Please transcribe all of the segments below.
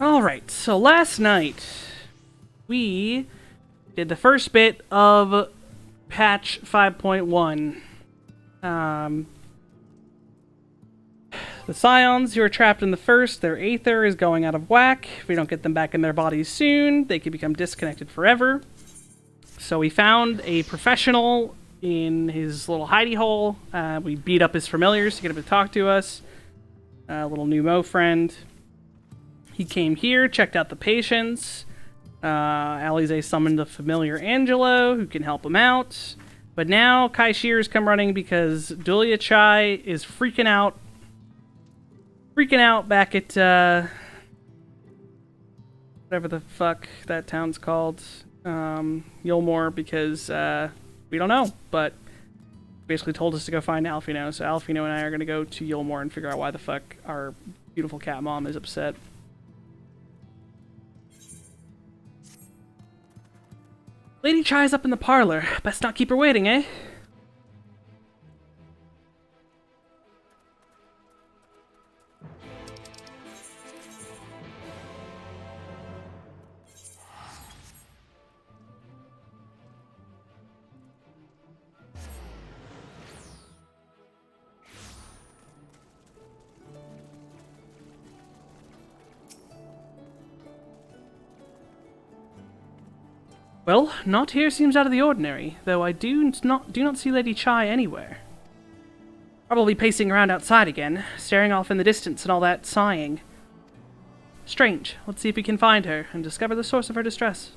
Alright, so last night we did the first bit of patch 5.1. The Scions who are trapped in the first, their Aether is going out of whack. If we don't get them back in their bodies soon, they could become disconnected forever. So we found a professional in his little hidey hole. We beat up his familiars to get him to talk to us. A little Numo friend. He came here, checked out the patients. Alize summoned the familiar Angelo, who can help him out. But now Kai Shear's come running because Dulia Chai is freaking out back at whatever the fuck that town's called, Yulmore, because we don't know, but basically told us to go find Alfino. So Alfino and I are going to go to Yulmore and figure out why the fuck our beautiful cat mom is upset. Lady Chai's up in the parlor. Best not keep her waiting, eh? Well, not here seems out of the ordinary, though I do not see Lady Chai anywhere. Probably pacing around outside again, staring off in the distance and all that sighing. Strange. Let's see if we can find her and discover the source of her distress.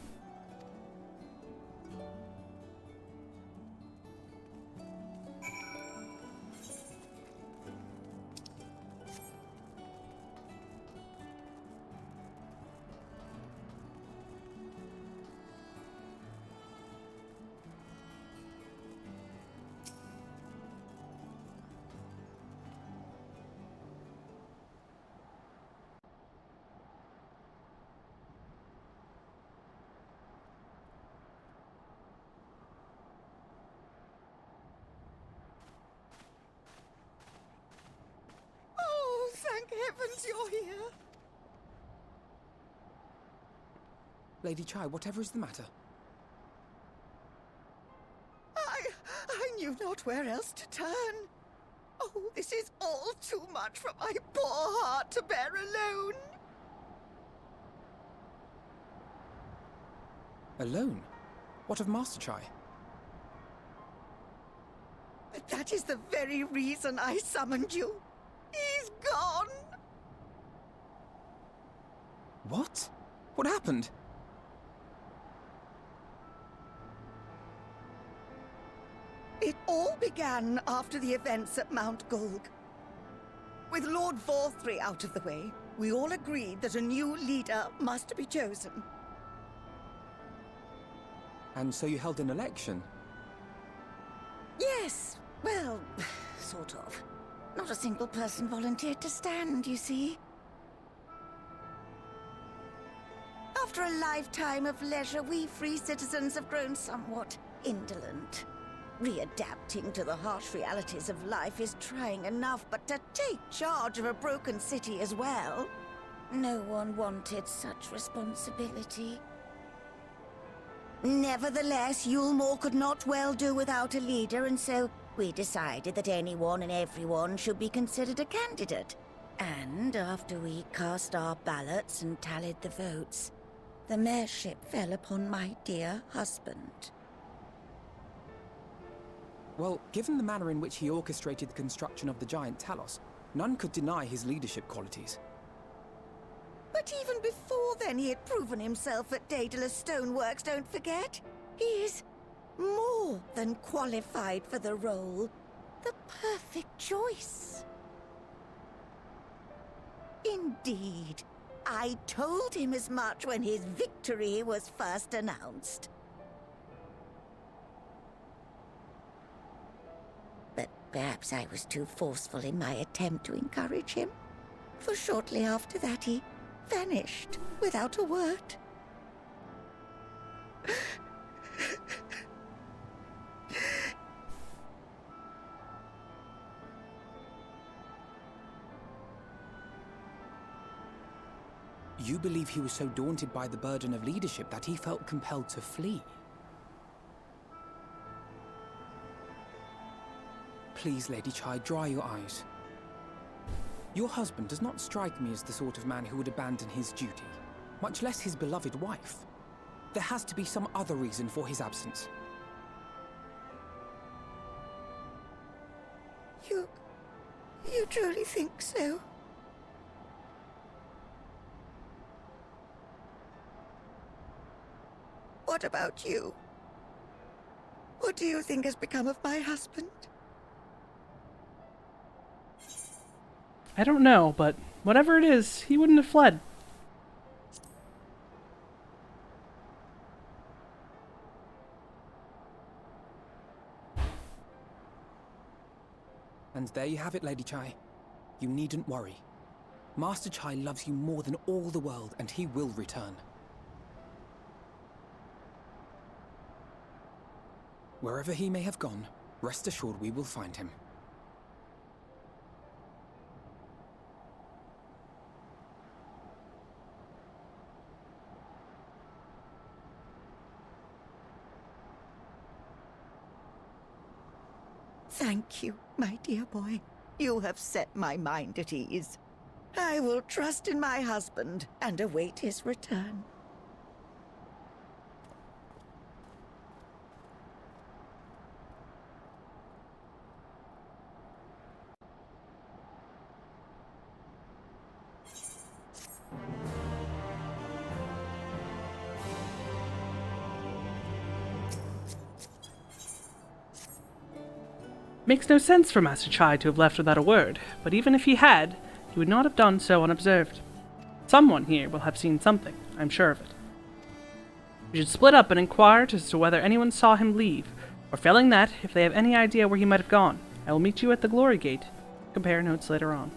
Thank heavens you're here. Lady Chai, whatever is the matter? I knew not where else to turn. Oh, this is all too much for my poor heart to bear alone. Alone? What of Master Chai? That is the very reason I summoned you. He's gone. What? What happened? It all began after the events at Mount Gulg. With Lord Vorthry out of the way, we all agreed that a new leader must be chosen. And so you held an election? Yes, well, sort of. Not a single person volunteered to stand, you see. After a lifetime of leisure, we free citizens have grown somewhat indolent. Readapting to the harsh realities of life is trying enough, but to take charge of a broken city as well? No one wanted such responsibility. Nevertheless, Yulmore could not well do without a leader, and so we decided that anyone and everyone should be considered a candidate. And after we cast our ballots and tallied the votes, the mayorship fell upon my dear husband. Well, given the manner in which he orchestrated the construction of the giant Talos, none could deny his leadership qualities. But even before then, he had proven himself at Daedalus Stoneworks, don't forget. He is more than qualified for the role. The perfect choice. Indeed. I told him as much when his victory was first announced. But perhaps I was too forceful in my attempt to encourage him. For shortly after that, he vanished without a word. You believe he was so daunted by the burden of leadership that he felt compelled to flee? Please, Lady Chai, dry your eyes. Your husband does not strike me as the sort of man who would abandon his duty, much less his beloved wife. There has to be some other reason for his absence. You truly think so? What about you? What do you think has become of my husband? I don't know, but whatever it is, he wouldn't have fled. And there you have it, Lady Chai. You needn't worry. Master Chai loves you more than all the world, and he will return. Wherever he may have gone, rest assured we will find him. Thank you, my dear boy. You have set my mind at ease. I will trust in my husband and await his return. Makes no sense for Master Chai to have left without a word, but even if he had, he would not have done so unobserved. Someone here will have seen something, I'm sure of it. We should split up and inquire as to whether anyone saw him leave, or failing that, if they have any idea where he might have gone. I will meet you at the Glory Gate. Compare notes later on.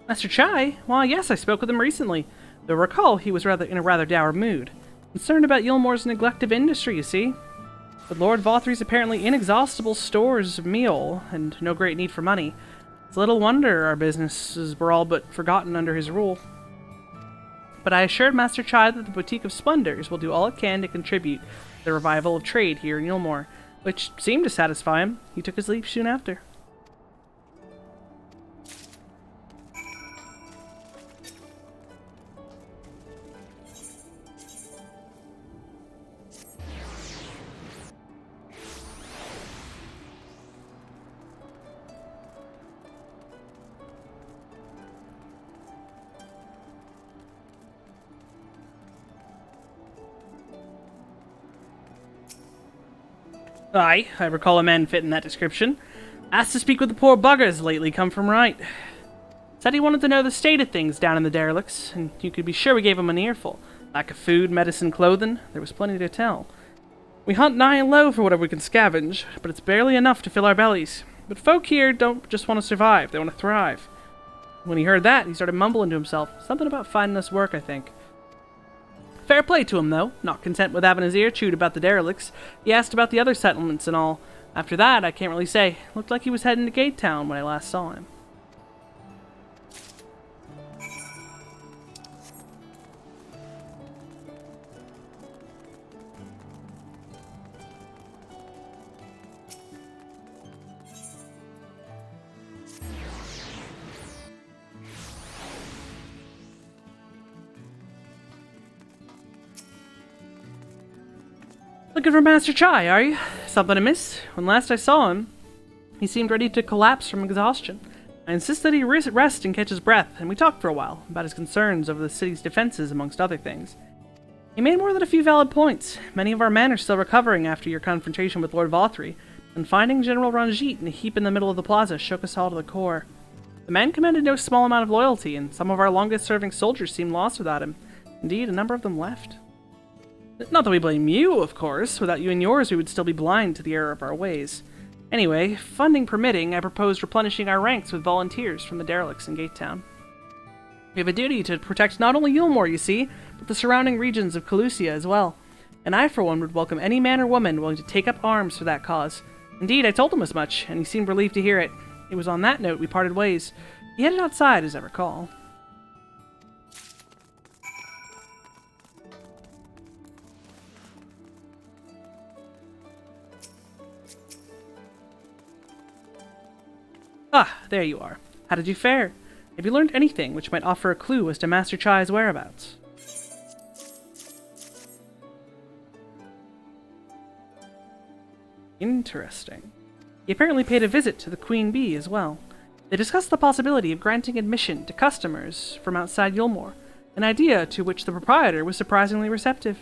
Master Chai? Why, yes, I spoke with him recently. Though recall he was in a rather dour mood. Concerned about Ylmore's neglect of industry, you see. With Lord Vauthry's apparently inexhaustible stores of meal, and no great need for money, it's little wonder our businesses were all but forgotten under his rule. But I assured Master Chai that the Boutique of Splendors will do all it can to contribute to the revival of trade here in Ylmore, which seemed to satisfy him. He took his leave soon after. Aye, I recall a man fitting that description. Asked to speak with the poor buggers lately come from right. Said he wanted to know the state of things down in the derelicts, and you could be sure we gave him an earful. Lack of food, medicine, clothing, there was plenty to tell. We hunt nigh and low for whatever we can scavenge, but it's barely enough to fill our bellies. But folk here don't just want to survive, they want to thrive. When he heard that, he started mumbling to himself. Something about finding us work, I think. Fair play to him, though. Not content with having his ear chewed about the derelicts, he asked about the other settlements and all. After that, I can't really say. Looked like he was heading to Gate Town when I last saw him. Looking for Master Chai, are you? Something amiss? When last I saw him, he seemed ready to collapse from exhaustion. I insisted he rest and catch his breath, and we talked for a while about his concerns over the city's defenses, amongst other things. He made more than a few valid points. Many of our men are still recovering after your confrontation with Lord Vauthry, and finding General Ranjit in a heap in the middle of the plaza shook us all to the core. The man commanded no small amount of loyalty, and some of our longest-serving soldiers seemed lost without him. Indeed, a number of them left. Not that we blame you, of course. Without you and yours, we would still be blind to the error of our ways. Anyway, funding permitting, I proposed replenishing our ranks with volunteers from the derelicts in Gatetown. We have a duty to protect not only Yulmore, you see, but the surrounding regions of Calusia as well. And I, for one, would welcome any man or woman willing to take up arms for that cause. Indeed, I told him as much, and he seemed relieved to hear it. It was on that note we parted ways. He headed outside, as I recall. Ah, there you are. How did you fare? Have you learned anything which might offer a clue as to Master Chai's whereabouts? Interesting. He apparently paid a visit to the Queen Bee as well. They discussed the possibility of granting admission to customers from outside Yulmore, an idea to which the proprietor was surprisingly receptive.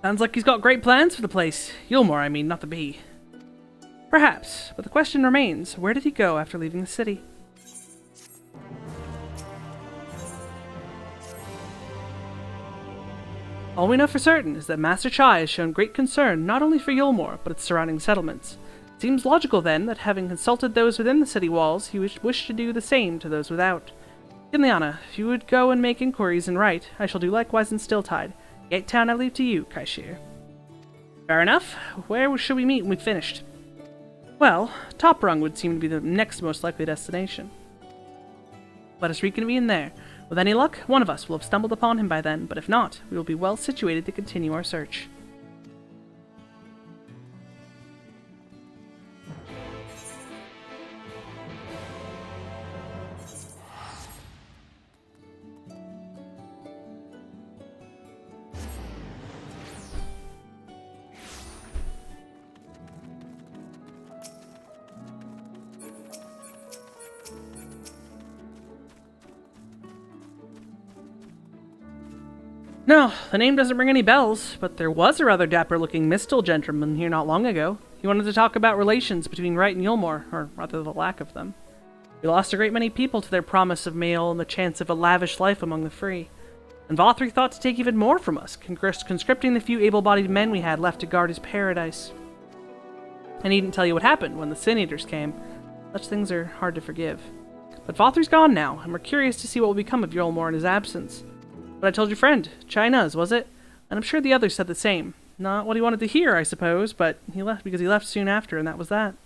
Sounds like he's got great plans for the place. Yulmore, I mean, not the bee. Perhaps, but the question remains, where did he go after leaving the city? All we know for certain is that Master Chai has shown great concern not only for Yulmore, but its surrounding settlements. It seems logical, then, that having consulted those within the city walls, he would wish to do the same to those without. Kinliana, if you would go and make inquiries and write, I shall do likewise in Stilltide. Gatetown I leave to you, Kaishir. Fair enough. Where should we meet when we've finished? Well, Top Rung would seem to be the next most likely destination. Let us reconvene there. With any luck, one of us will have stumbled upon him by then, but if not, we will be well situated to continue our search. No, the name doesn't ring any bells, but there was a rather dapper-looking Mistle gentleman here not long ago. He wanted to talk about relations between Wright and Yulmore, or rather the lack of them. We lost a great many people to their promise of mail and the chance of a lavish life among the free. And Vothri thought to take even more from us, conscripting the few able-bodied men we had left to guard his paradise. I needn't tell you what happened when the Sin Eaters came. Such things are hard to forgive. But Vothri's gone now, and we're curious to see what will become of Yulmore in his absence. But I told your friend, China's, was it? And I'm sure the others said the same. Not what he wanted to hear, I suppose, but he left because he left soon after, and that was that.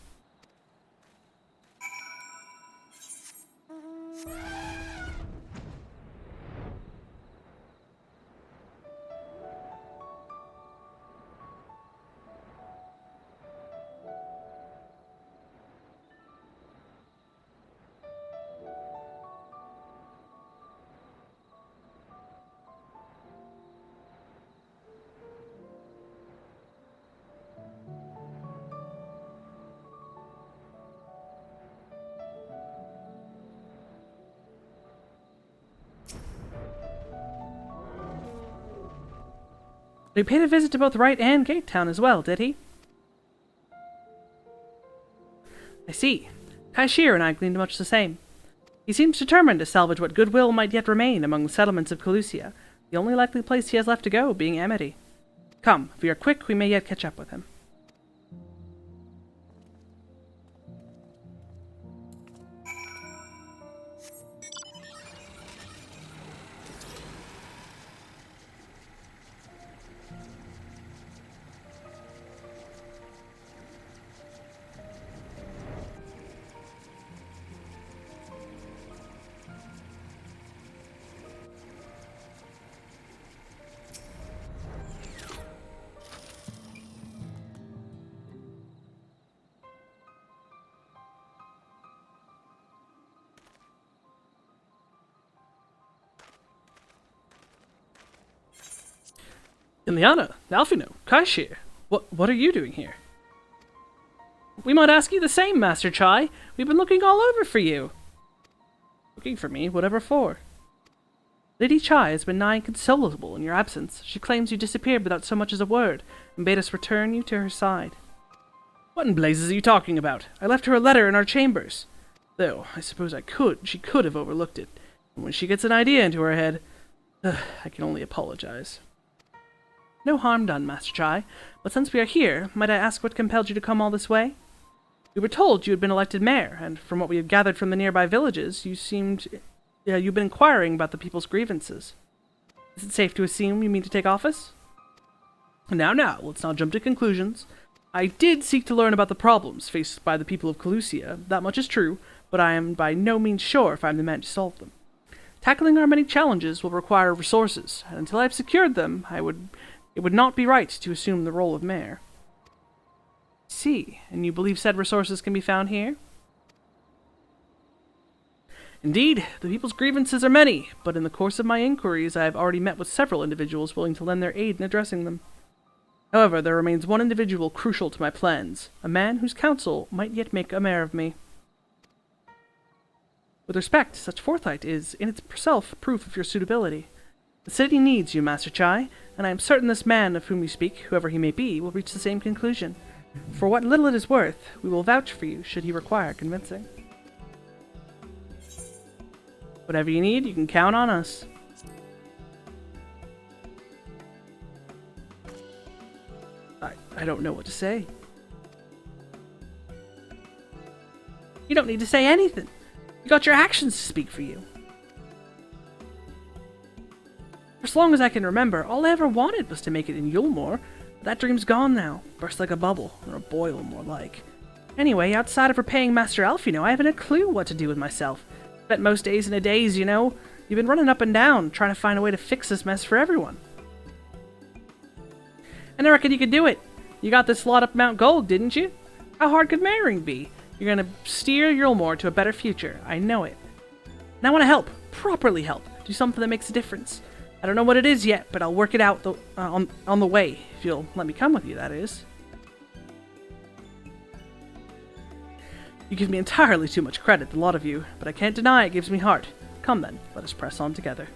He paid a visit to both Wright and Gatetown as well, did he? I see. Kaishir and I gleaned much the same. He seems determined to salvage what goodwill might yet remain among the settlements of Calusia, the only likely place he has left to go being Amity. Come, if we are quick, we may yet catch up with him. Ileana, Alfino, Kaishir, what are you doing here? We might ask you the same, Master Chai. We've been looking all over for you. Looking for me? Whatever for? Lady Chai has been nigh inconsolable in your absence. She claims you disappeared without so much as a word, and bade us return you to her side. What in blazes are you talking about? I left her a letter in our chambers. Though, I suppose she could have overlooked it. And when she gets an idea into her head, I can only apologize. No harm done, Master Chai. But since we are here, might I ask what compelled you to come all this way? We were told you had been elected mayor, and from what we had gathered from the nearby villages, you've been inquiring about the people's grievances. Is it safe to assume you mean to take office? Now, let's not jump to conclusions. I did seek to learn about the problems faced by the people of Calusia, that much is true, but I am by no means sure if I am the man to solve them. Tackling our many challenges will require resources, and until I have secured them, it would not be right to assume the role of mayor. See, and you believe said resources can be found here? Indeed, the people's grievances are many, but in the course of my inquiries I have already met with several individuals willing to lend their aid in addressing them. However, there remains one individual crucial to my plans, a man whose counsel might yet make a mayor of me. With respect, such foresight is, in itself, proof of your suitability. The city needs you, Master Chai, and I am certain this man of whom you speak, whoever he may be, will reach the same conclusion. For what little it is worth, we will vouch for you should he require convincing. Whatever you need, you can count on us. I don't know what to say. You don't need to say anything. You got your actions to speak for you. For as long as I can remember, all I ever wanted was to make it in Yulmore. That dream's gone now. Burst like a bubble, or a boil more like. Anyway, outside of repaying Master Alfino, I haven't a clue what to do with myself. Spent most days in a daze, you know. You've been running up and down, trying to find a way to fix this mess for everyone. And I reckon you could do it. You got this lot up Mount Gold, didn't you? How hard could marrying be? You're gonna steer Yulmore to a better future. I know it. And I want to help. Properly help. Do something that makes a difference. I don't know what it is yet, but I'll work it out on the way. If you'll let me come with you, that is. You give me entirely too much credit, the lot of you, but I can't deny it gives me heart. Come then, let us press on together.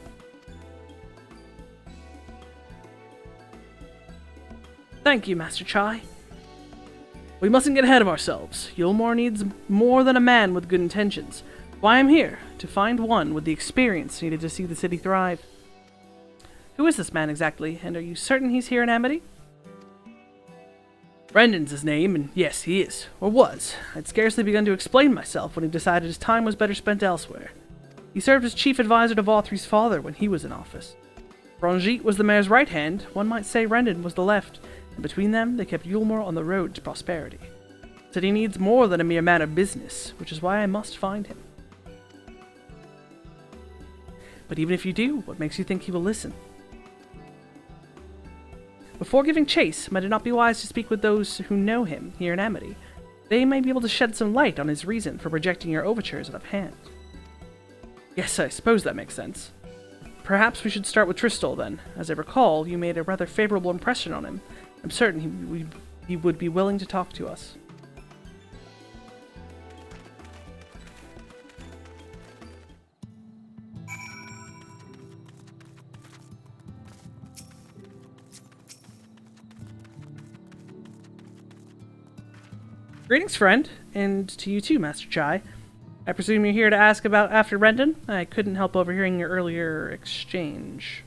Thank you, Master Chai. We mustn't get ahead of ourselves. Yulmore needs more than a man with good intentions. Why I'm here, to find one with the experience needed to see the city thrive. Who is this man exactly, and are you certain he's here in Amity? Brendan's his name, and yes, he is, or was. I'd scarcely begun to explain myself when he decided his time was better spent elsewhere. He served as chief advisor to Valtry's father when he was in office. Ranjit was the mayor's right hand, one might say Brendan was the left, and between them they kept Yulmore on the road to prosperity. The city needs more than a mere man of business, which is why I must find him. But even if you do, what makes you think he will listen? Before giving chase, might it not be wise to speak with those who know him here in Amity? They may be able to shed some light on his reason for rejecting your overtures out of hand. Yes, I suppose that makes sense. Perhaps we should start with Tristol, then. As I recall, you made a rather favorable impression on him. I'm certain he would be willing to talk to us. Greetings, friend, and to you too, Master Chai. I presume you're here to ask about after Brendan? I couldn't help overhearing your earlier exchange.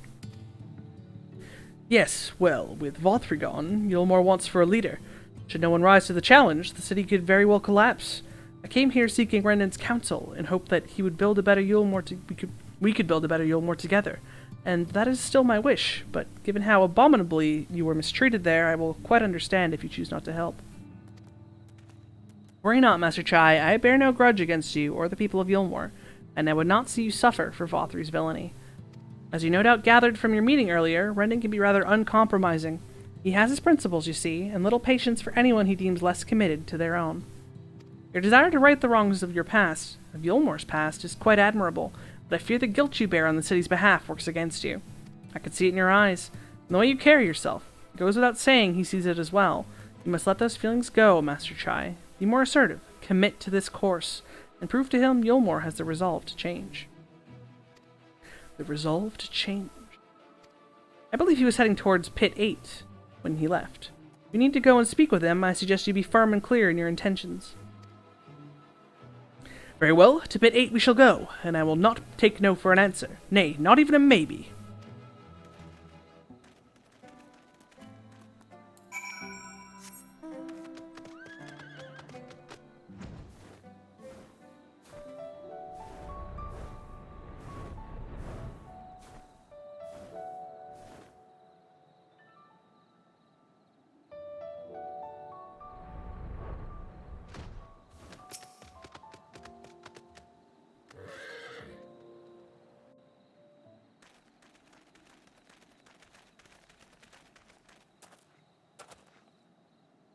Yes, well, with Valtry gone, Yulmore wants for a leader. Should no one rise to the challenge, the city could very well collapse. I came here seeking Brendan's counsel in hope that he would build a better Yulmore we could build a better Yulmore together. And that is still my wish, but given how abominably you were mistreated there, I will quite understand if you choose not to help. Worry not, Master Chai. I bear no grudge against you or the people of Yulmore, and I would not see you suffer for Valtry's villainy. As you no doubt gathered from your meeting earlier, Brendan can be rather uncompromising. He has his principles, you see, and little patience for anyone he deems less committed to their own. Your desire to right the wrongs of your past, of Yulmore's past, is quite admirable, but I fear the guilt you bear on the city's behalf works against you. I could see it in your eyes, and the way you carry yourself. It goes without saying he sees it as well. You must let those feelings go, Master Chai. Be more assertive, commit to this course, and prove to him Yulmore has the resolve to change. The resolve to change. I believe he was heading towards Pit 8 when he left. If you need to go and speak with him, I suggest you be firm and clear in your intentions. Very well, to Pit 8 we shall go, and I will not take no for an answer. Nay, not even a maybe.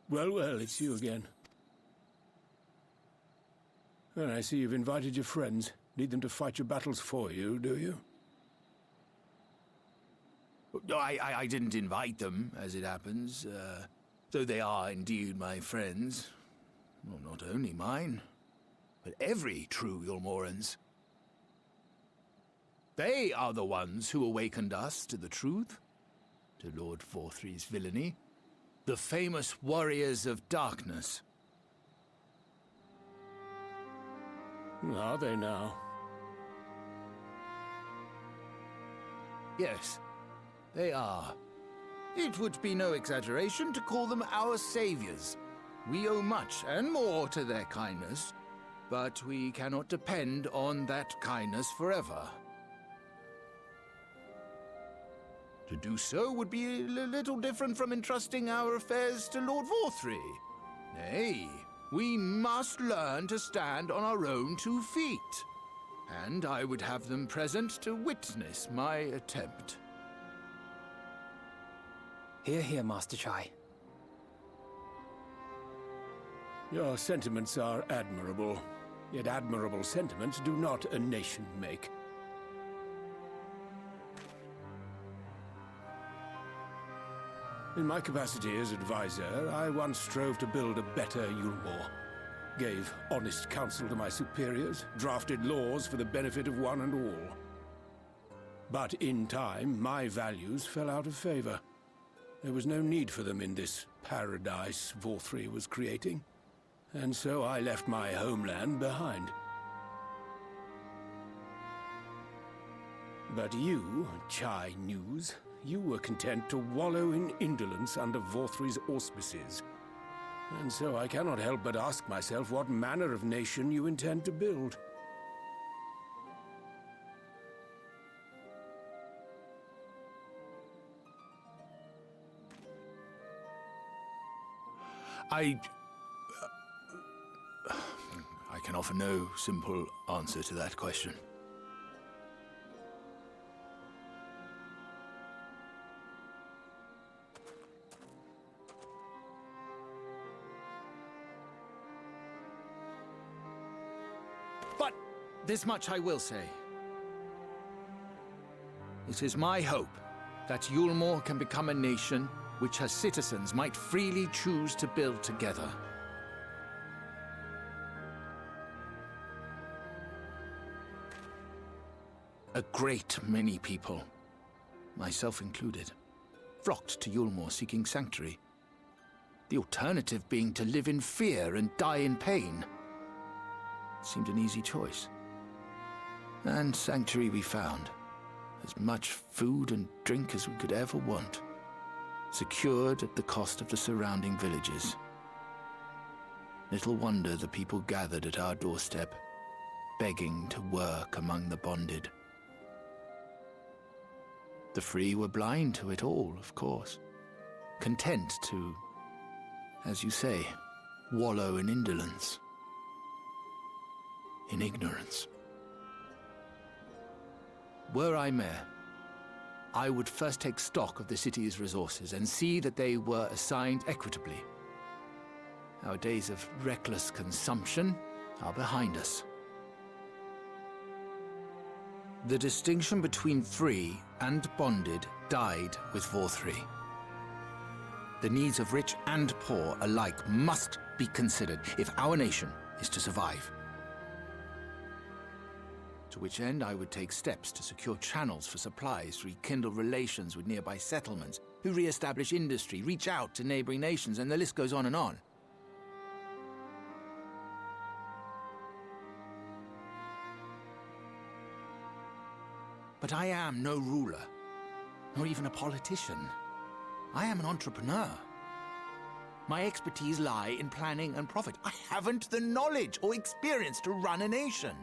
Well, well, it's you again. Well, I see you've invited your friends. Need them to fight your battles for you, do you? I didn't invite them, as it happens, though they are indeed my friends. Well, not only mine, but every true Yulmoran's. They are the ones who awakened us to the truth, to Lord Vorthry's villainy, the famous warriors of darkness. Are they now? Yes, they are. It would be no exaggeration to call them our saviors. We owe much and more to their kindness, but we cannot depend on that kindness forever. To do so would be a little different from entrusting our affairs to Lord Vorthry. Nay, we must learn to stand on our own 2 feet. And I would have them present to witness my attempt. Hear, hear, Master Chai. Your sentiments are admirable. Yet admirable sentiments do not a nation make. In my capacity as advisor, I once strove to build a better Yulmore. Gave honest counsel to my superiors, drafted laws for the benefit of one and all. But in time, my values fell out of favor. There was no need for them in this paradise Vorthry was creating. And so I left my homeland behind. But you, Chai News, you were content to wallow in indolence under Vorthry's auspices. And so I cannot help but ask myself what manner of nation you intend to build. I can offer no simple answer to that question. But this much I will say. It is my hope that Yulmore can become a nation which her citizens might freely choose to build together. A great many people, myself included, flocked to Yulmore seeking sanctuary. The alternative being to live in fear and die in pain. It seemed an easy choice. And sanctuary we found. As much food and drink as we could ever want. Secured at the cost of the surrounding villages. Little wonder the people gathered at our doorstep, begging to work among the bonded. The free were blind to it all, of course. Content to, as you say, wallow in indolence. In ignorance. Were I mayor, I would first take stock of the city's resources and see that they were assigned equitably. Our days of reckless consumption are behind us. The distinction between free and bonded died with Vorthry. The needs of rich and poor alike must be considered if our nation is to survive. To which end I would take steps to secure channels for supplies, rekindle relations with nearby settlements, who re-establish industry, reach out to neighboring nations, and the list goes on and on. But I am no ruler, nor even a politician. I am an entrepreneur. My expertise lie in planning and profit. I haven't the knowledge or experience to run a nation.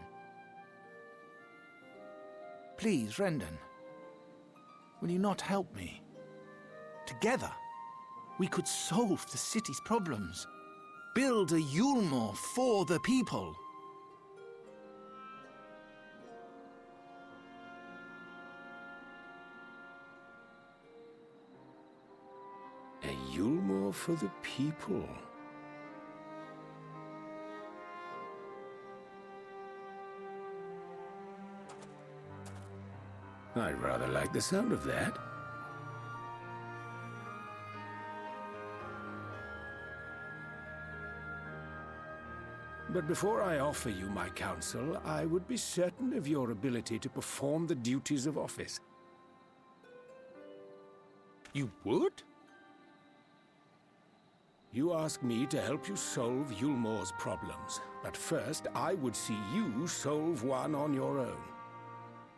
Please, Rendon, will you not help me? Together, we could solve the city's problems. Build a Yulmore for the people. A Yulmore for the people. I rather like the sound of that. But before I offer you my counsel, I would be certain of your ability to perform the duties of office. You would? You ask me to help you solve Yulmore's problems, but first I would see you solve one on your own.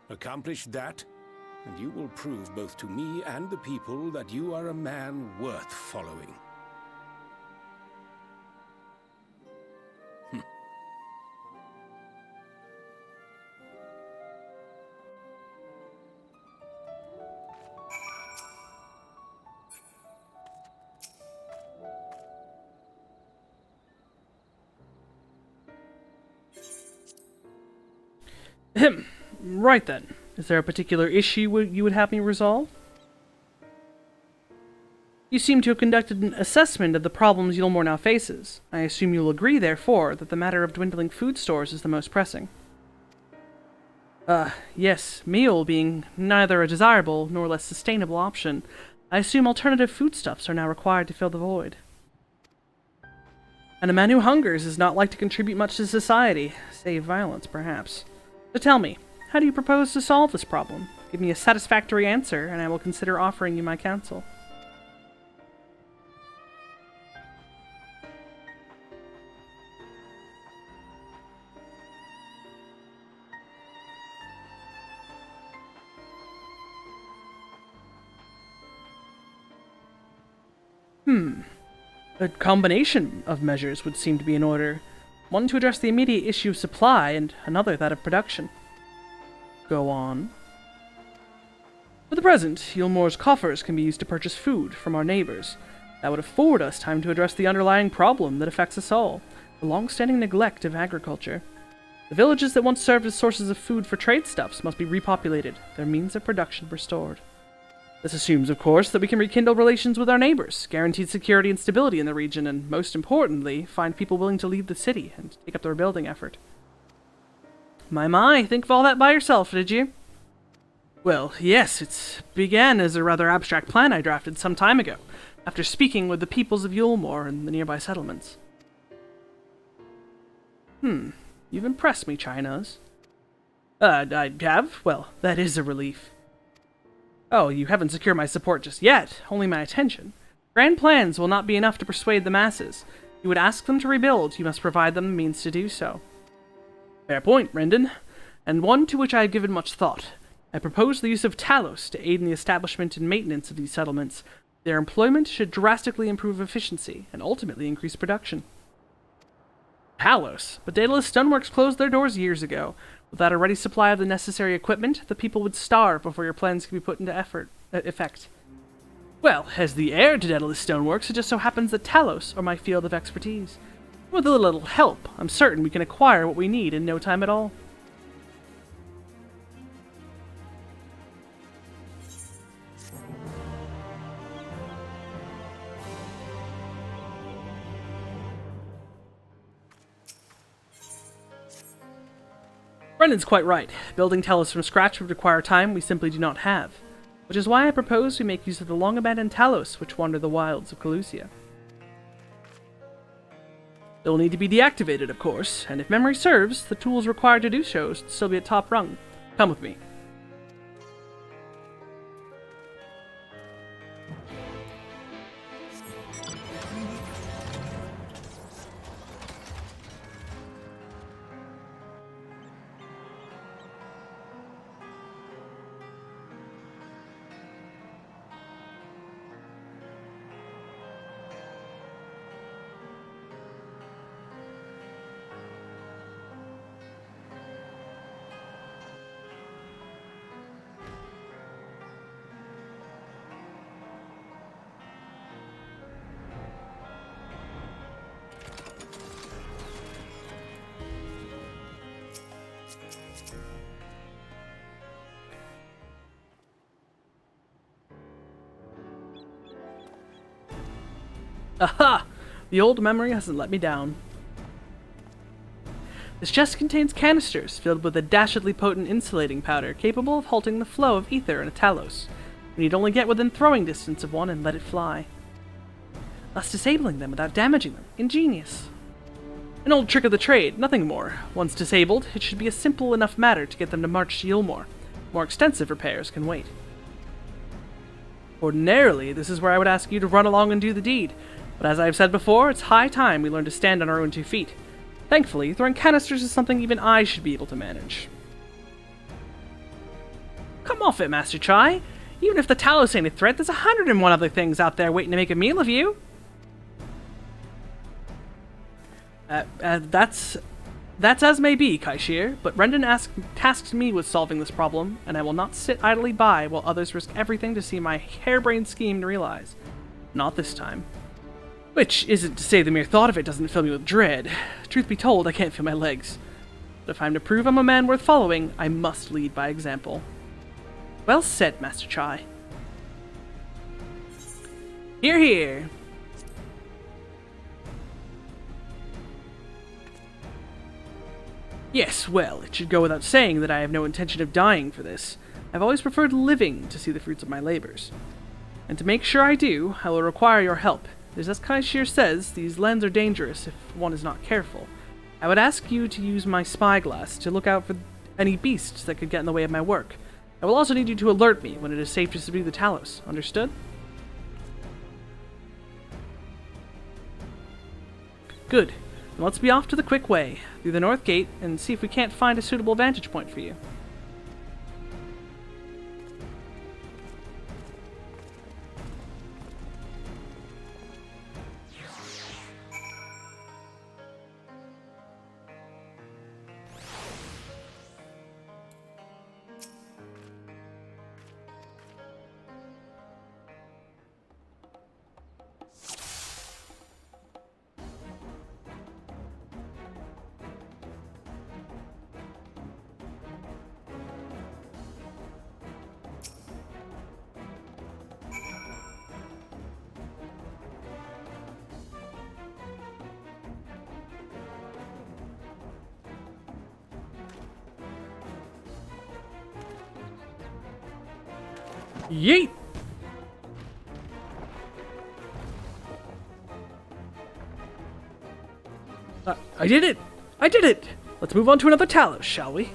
Accomplish that, and you will prove both to me and the people that you are a man worth following. Right then. Is there a particular issue you would have me resolve? You seem to have conducted an assessment of the problems Yulmore now faces. I assume you'll agree, therefore, that the matter of dwindling food stores is the most pressing. Yes, meal being neither a desirable nor less sustainable option, I assume alternative foodstuffs are now required to fill the void. And a man who hungers is not like to contribute much to society, save violence, perhaps. So tell me, how do you propose to solve this problem? Give me a satisfactory answer, and I will consider offering you my counsel. A combination of measures would seem to be in order. One to address the immediate issue of supply, and another that of production. Go on. For the present, Yulmore's coffers can be used to purchase food from our neighbors. That would afford us time to address the underlying problem that affects us all, the long-standing neglect of agriculture. The villages that once served as sources of food for trade-stuffs must be repopulated, their means of production restored. This assumes, of course, that we can rekindle relations with our neighbors, guarantee security and stability in the region, and, most importantly, find people willing to leave the city and take up the rebuilding effort. My, think of all that by yourself, did you? Well, yes, it began as a rather abstract plan I drafted some time ago, after speaking with the peoples of Yulmore and the nearby settlements. You've impressed me, Chinos. I have? Well, that is a relief. Oh, you haven't secured my support just yet, only my attention. Grand plans will not be enough to persuade the masses. You would ask them to rebuild, you must provide them the means to do so. Fair point, Rendon, and one to which I have given much thought. I propose the use of Talos to aid in the establishment and maintenance of these settlements. Their employment should drastically improve efficiency and ultimately increase production. Talos? But Daedalus Stoneworks closed their doors years ago. Without a ready supply of the necessary equipment, the people would starve before your plans could be put into effect. Well, as the heir to Daedalus Stoneworks, it just so happens that Talos are my field of expertise. With a little help, I'm certain we can acquire what we need in no time at all. Brendan's quite right. Building Talos from scratch would require time we simply do not have, which is why I propose we make use of the long-abandoned Talos which wander the wilds of Calusia. It will need to be deactivated, of course, and if memory serves, the tools required to do so should still be at top rung. Come with me. Aha! The old memory hasn't let me down. This chest contains canisters filled with a dastardly potent insulating powder capable of halting the flow of ether in a Talos. We need only get within throwing distance of one and let it fly, thus disabling them without damaging them. Ingenious. An old trick of the trade, nothing more. Once disabled, it should be a simple enough matter to get them to march to Yulmore. More extensive repairs can wait. Ordinarily, this is where I would ask you to run along and do the deed, but as I have said before, it's high time we learn to stand on our own 2 feet. Thankfully, throwing canisters is something even I should be able to manage. Come off it, Master Chai. Even if the Talos ain't a threat, there's 101 other things out there waiting to make a meal of you. That's as may be, Kaishir, but Rendon tasked me with solving this problem, and I will not sit idly by while others risk everything to see my harebrained scheme realize. Not this time. Which isn't to say the mere thought of it doesn't fill me with dread. Truth be told, I can't feel my legs. But if I'm to prove I'm a man worth following, I must lead by example. Well said, Master Chai. Hear, hear. Yes, well, it should go without saying that I have no intention of dying for this. I've always preferred living to see the fruits of my labors. And to make sure I do, I will require your help. As Kaishir says, these lands are dangerous if one is not careful. I would ask you to use my spyglass to look out for any beasts that could get in the way of my work. I will also need you to alert me when it is safe to subdue the Talos. Understood? Good. Then let's be off to the quick way, through the north gate, and see if we can't find a suitable vantage point for you. Yeet! I did it! I did it! Let's move on to another Talos, shall we?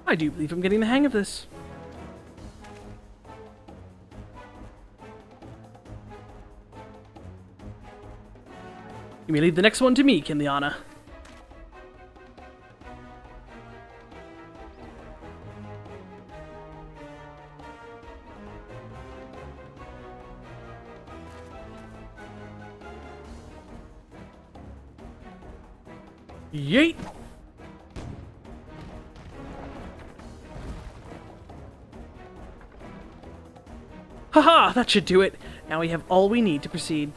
I do believe I'm getting the hang of this. You may leave the next one to me, Kinliana. Yeet! Haha, that should do it. Now we have all we need to proceed.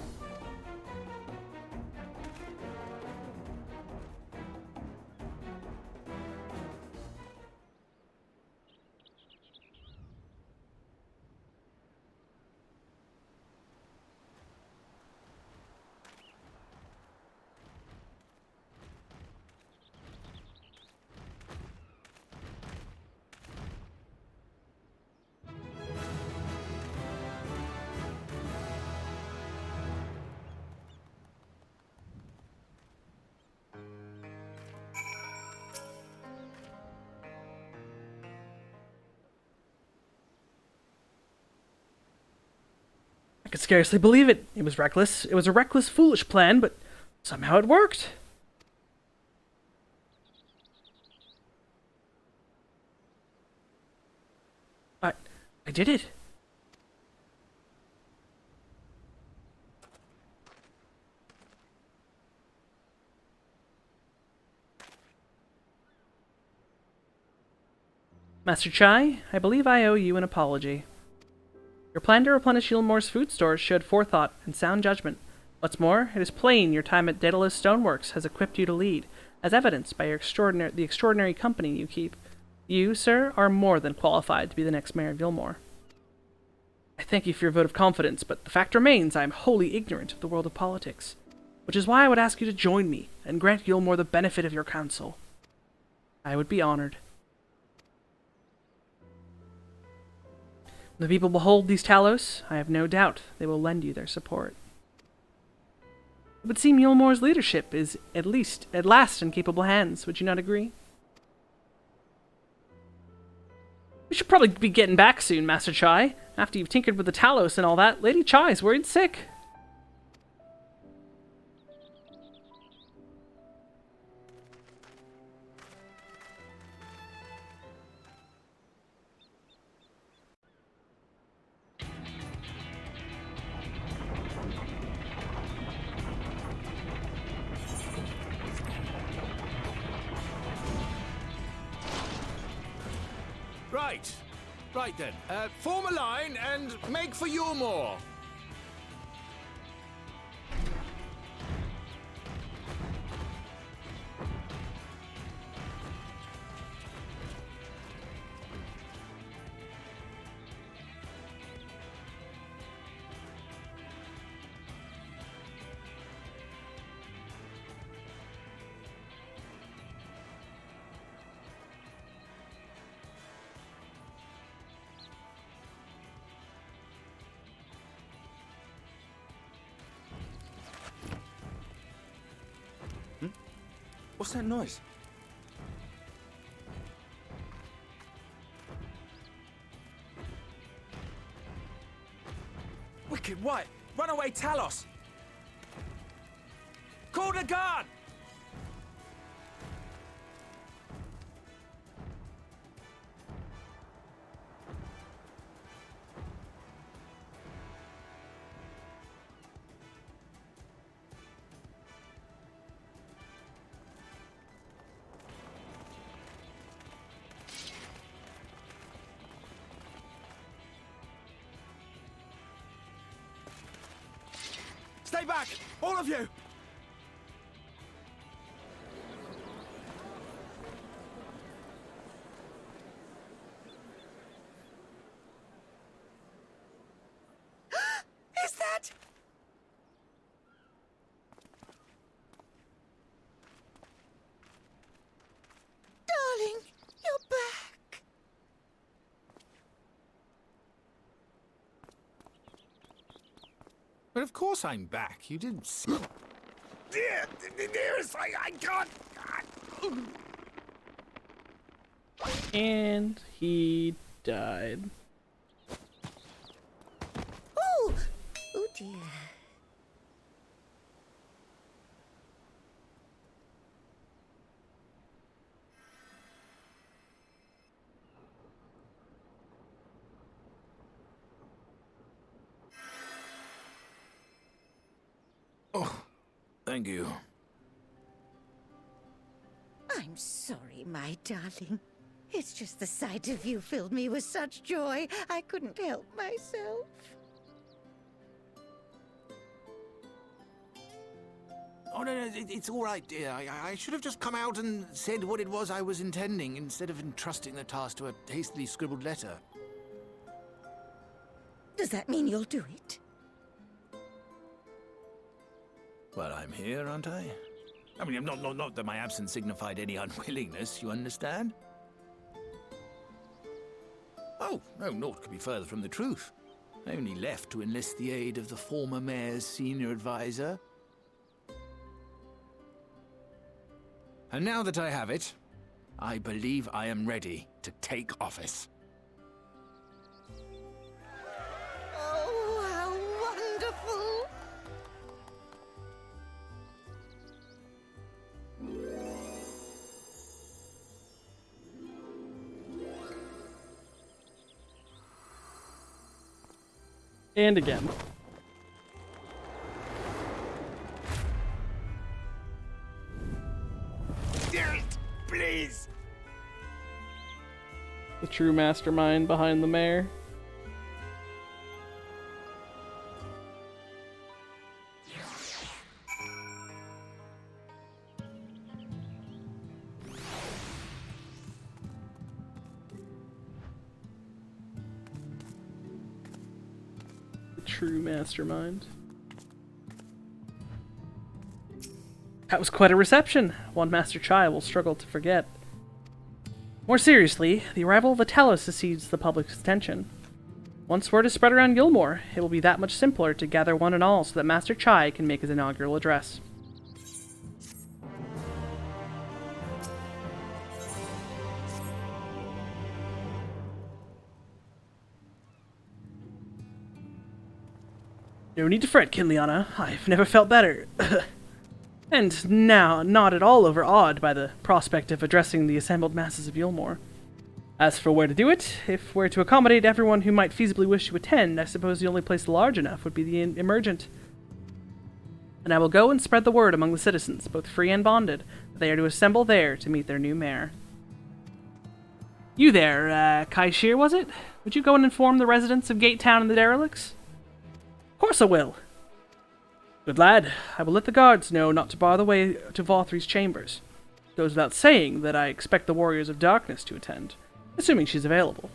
I could scarcely believe it. It was reckless. It was a reckless, foolish plan, but somehow it worked. I did it. Master Chai, I believe I owe you an apology. Your plan to replenish Yulmore's food stores showed forethought and sound judgment. What's more, it is plain your time at Daedalus Stoneworks has equipped you to lead, as evidenced by the extraordinary company you keep. You, sir, are more than qualified to be the next mayor of Yulmore. I thank you for your vote of confidence, but the fact remains I am wholly ignorant of the world of politics, which is why I would ask you to join me and grant Yulmore the benefit of your counsel. I would be honored. When the people behold these Talos, I have no doubt they will lend you their support. It would seem Yulmore's leadership is at last in capable hands, would you not agree? We should probably be getting back soon, Master Chai. After you've tinkered with the Talos and all that, Lady Chai's worried sick. Right then. Form a line and make for Yulmore. What's that noise? Wicked White! Runaway Talos! Call the guard! Stay back! All of you! Is that... Darling, you're back. But of course I'm back. You didn't see... Dearest, I can't... And he died. Oh! Oh dear. Oh, thank you. I'm sorry, my darling. It's just the sight of you filled me with such joy, I couldn't help myself. Oh, no, it's all right, dear. I should have just come out and said what it was I was intending, instead of entrusting the task to a hastily scribbled letter. Does that mean you'll do it? Well, I'm here, aren't I? I mean, not that my absence signified any unwillingness, you understand? Oh, no, naught could be further from the truth. I only left to enlist the aid of the former mayor's senior advisor. And now that I have it, I believe I am ready to take office. Oh, how wonderful! And again. Dearest, please! The true mastermind behind the mayor. True mastermind. That was quite a reception, one Master Chai will struggle to forget. More seriously, the arrival of the Talos seized the public's attention. Once word is spread around Gilmore, it will be that much simpler to gather one and all so that Master Chai can make his inaugural address. No need to fret, Kinliana. I've never felt better. And now not at all overawed by the prospect of addressing the assembled masses of Yulmore. As for where to do it, if we're to accommodate everyone who might feasibly wish to attend, I suppose the only place large enough would be the Emergent. And I will go and spread the word among the citizens, both free and bonded, that they are to assemble there to meet their new mayor. You there, Kaishir, was it? Would you go and inform the residents of Gate Town and the derelicts? Of course I will. Good lad. I will let the guards know not to bar the way to Vothri's chambers. It goes without saying that I expect the Warriors of Darkness to attend, assuming she's available.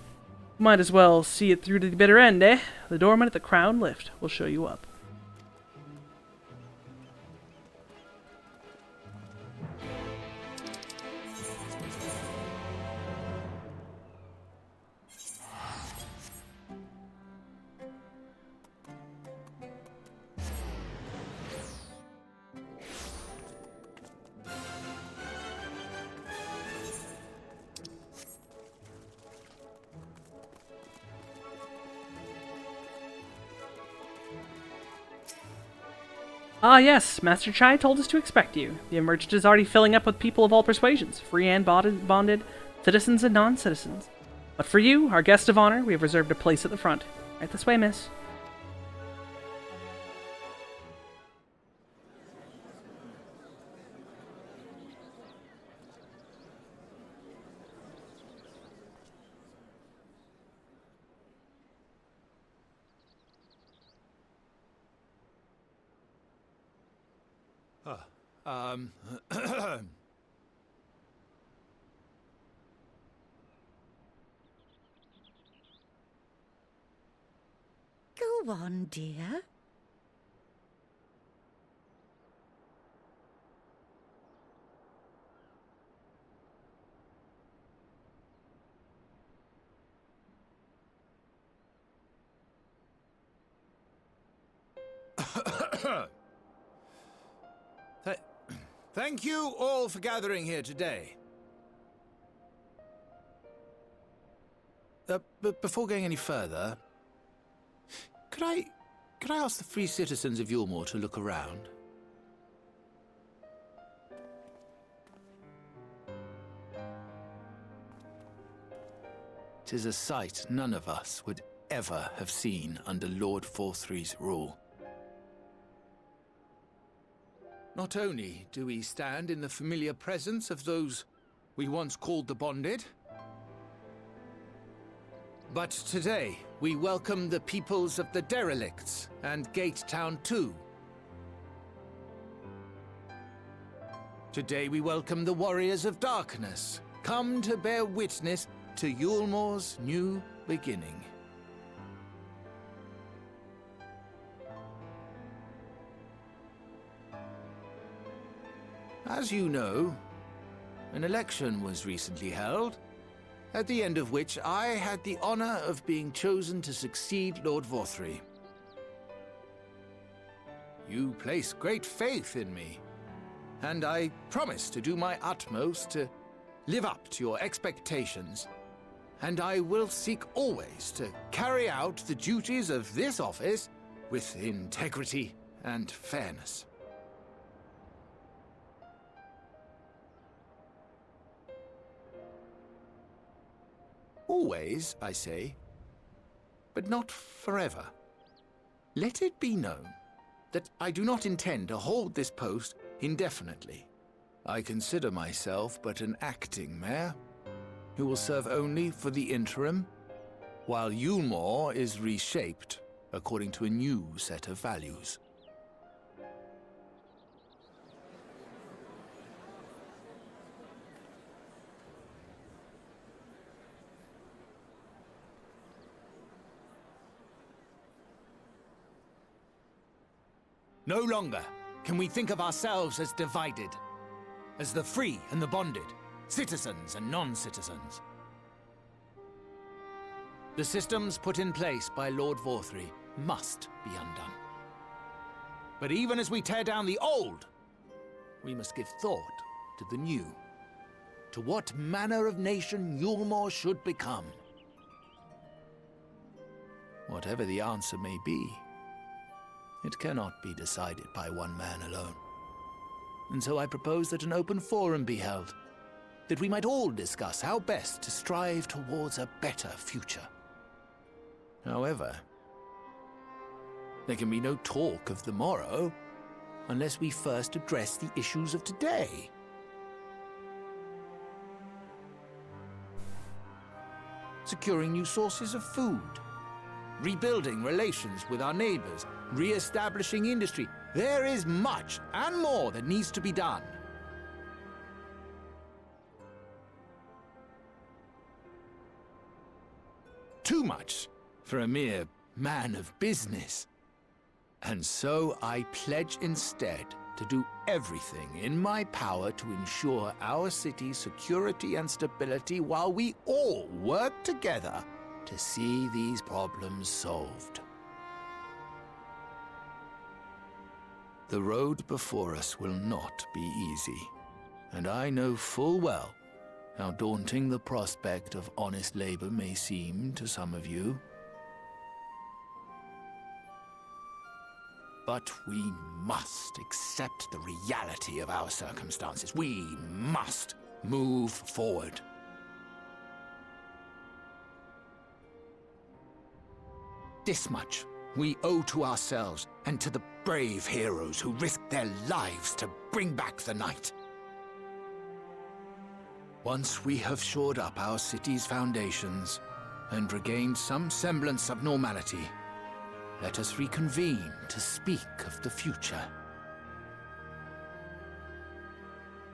Might as well see it through to the bitter end, eh? The doorman at the Crown Lift will show you up. Ah yes, Master Chai told us to expect you. The Emergent is already filling up with people of all persuasions, free and bonded, citizens and non-citizens. But for you, our guest of honor, we have reserved a place at the front. Right this way, miss. Go on, dear. Thank you all for gathering here today. But before going any further, could I ask the free citizens of Yulmore to look around? 'Tis a sight none of us would ever have seen under Lord Forthry's rule. Not only do we stand in the familiar presence of those we once called the Bonded, but today we welcome the peoples of the Derelicts and Gate Town too. Today we welcome the Warriors of Darkness, come to bear witness to Yulmore's new beginning. As you know, an election was recently held, at the end of which I had the honor of being chosen to succeed Lord Vothry. You place great faith in me, and I promise to do my utmost to live up to your expectations, and I will seek always to carry out the duties of this office with integrity and fairness. Always, I say, but not forever. Let it be known that I do not intend to hold this post indefinitely. I consider myself but an acting mayor, who will serve only for the interim, while Yulmore is reshaped according to a new set of values. No longer can we think of ourselves as divided, as the free and the bonded, citizens and non-citizens. The systems put in place by Lord Vorthry must be undone. But even as we tear down the old, we must give thought to the new, to what manner of nation Yulmore should become. Whatever the answer may be, it cannot be decided by one man alone. And so I propose that an open forum be held, that we might all discuss how best to strive towards a better future. However, there can be no talk of the morrow unless we first address the issues of today. Securing new sources of food, rebuilding relations with our neighbors, re-establishing industry. There is much and more that needs to be done. Too much for a mere man of business. And so I pledge instead to do everything in my power to ensure our city's security and stability while we all work together to see these problems solved. The road before us will not be easy, and I know full well how daunting the prospect of honest labor may seem to some of you. But we must accept the reality of our circumstances. We must move forward. This much we owe to ourselves and to the brave heroes who risked their lives to bring back the night. Once we have shored up our city's foundations and regained some semblance of normality, let us reconvene to speak of the future.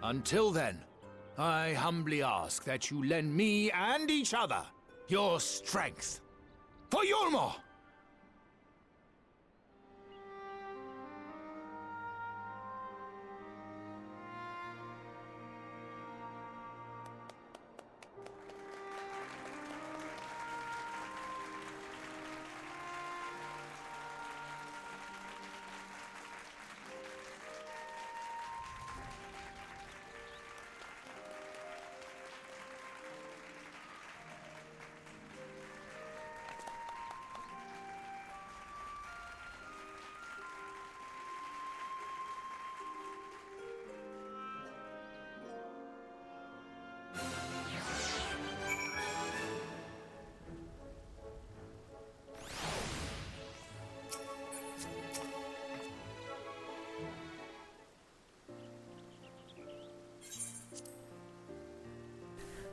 Until then, I humbly ask that you lend me and each other your strength. For Yulmore!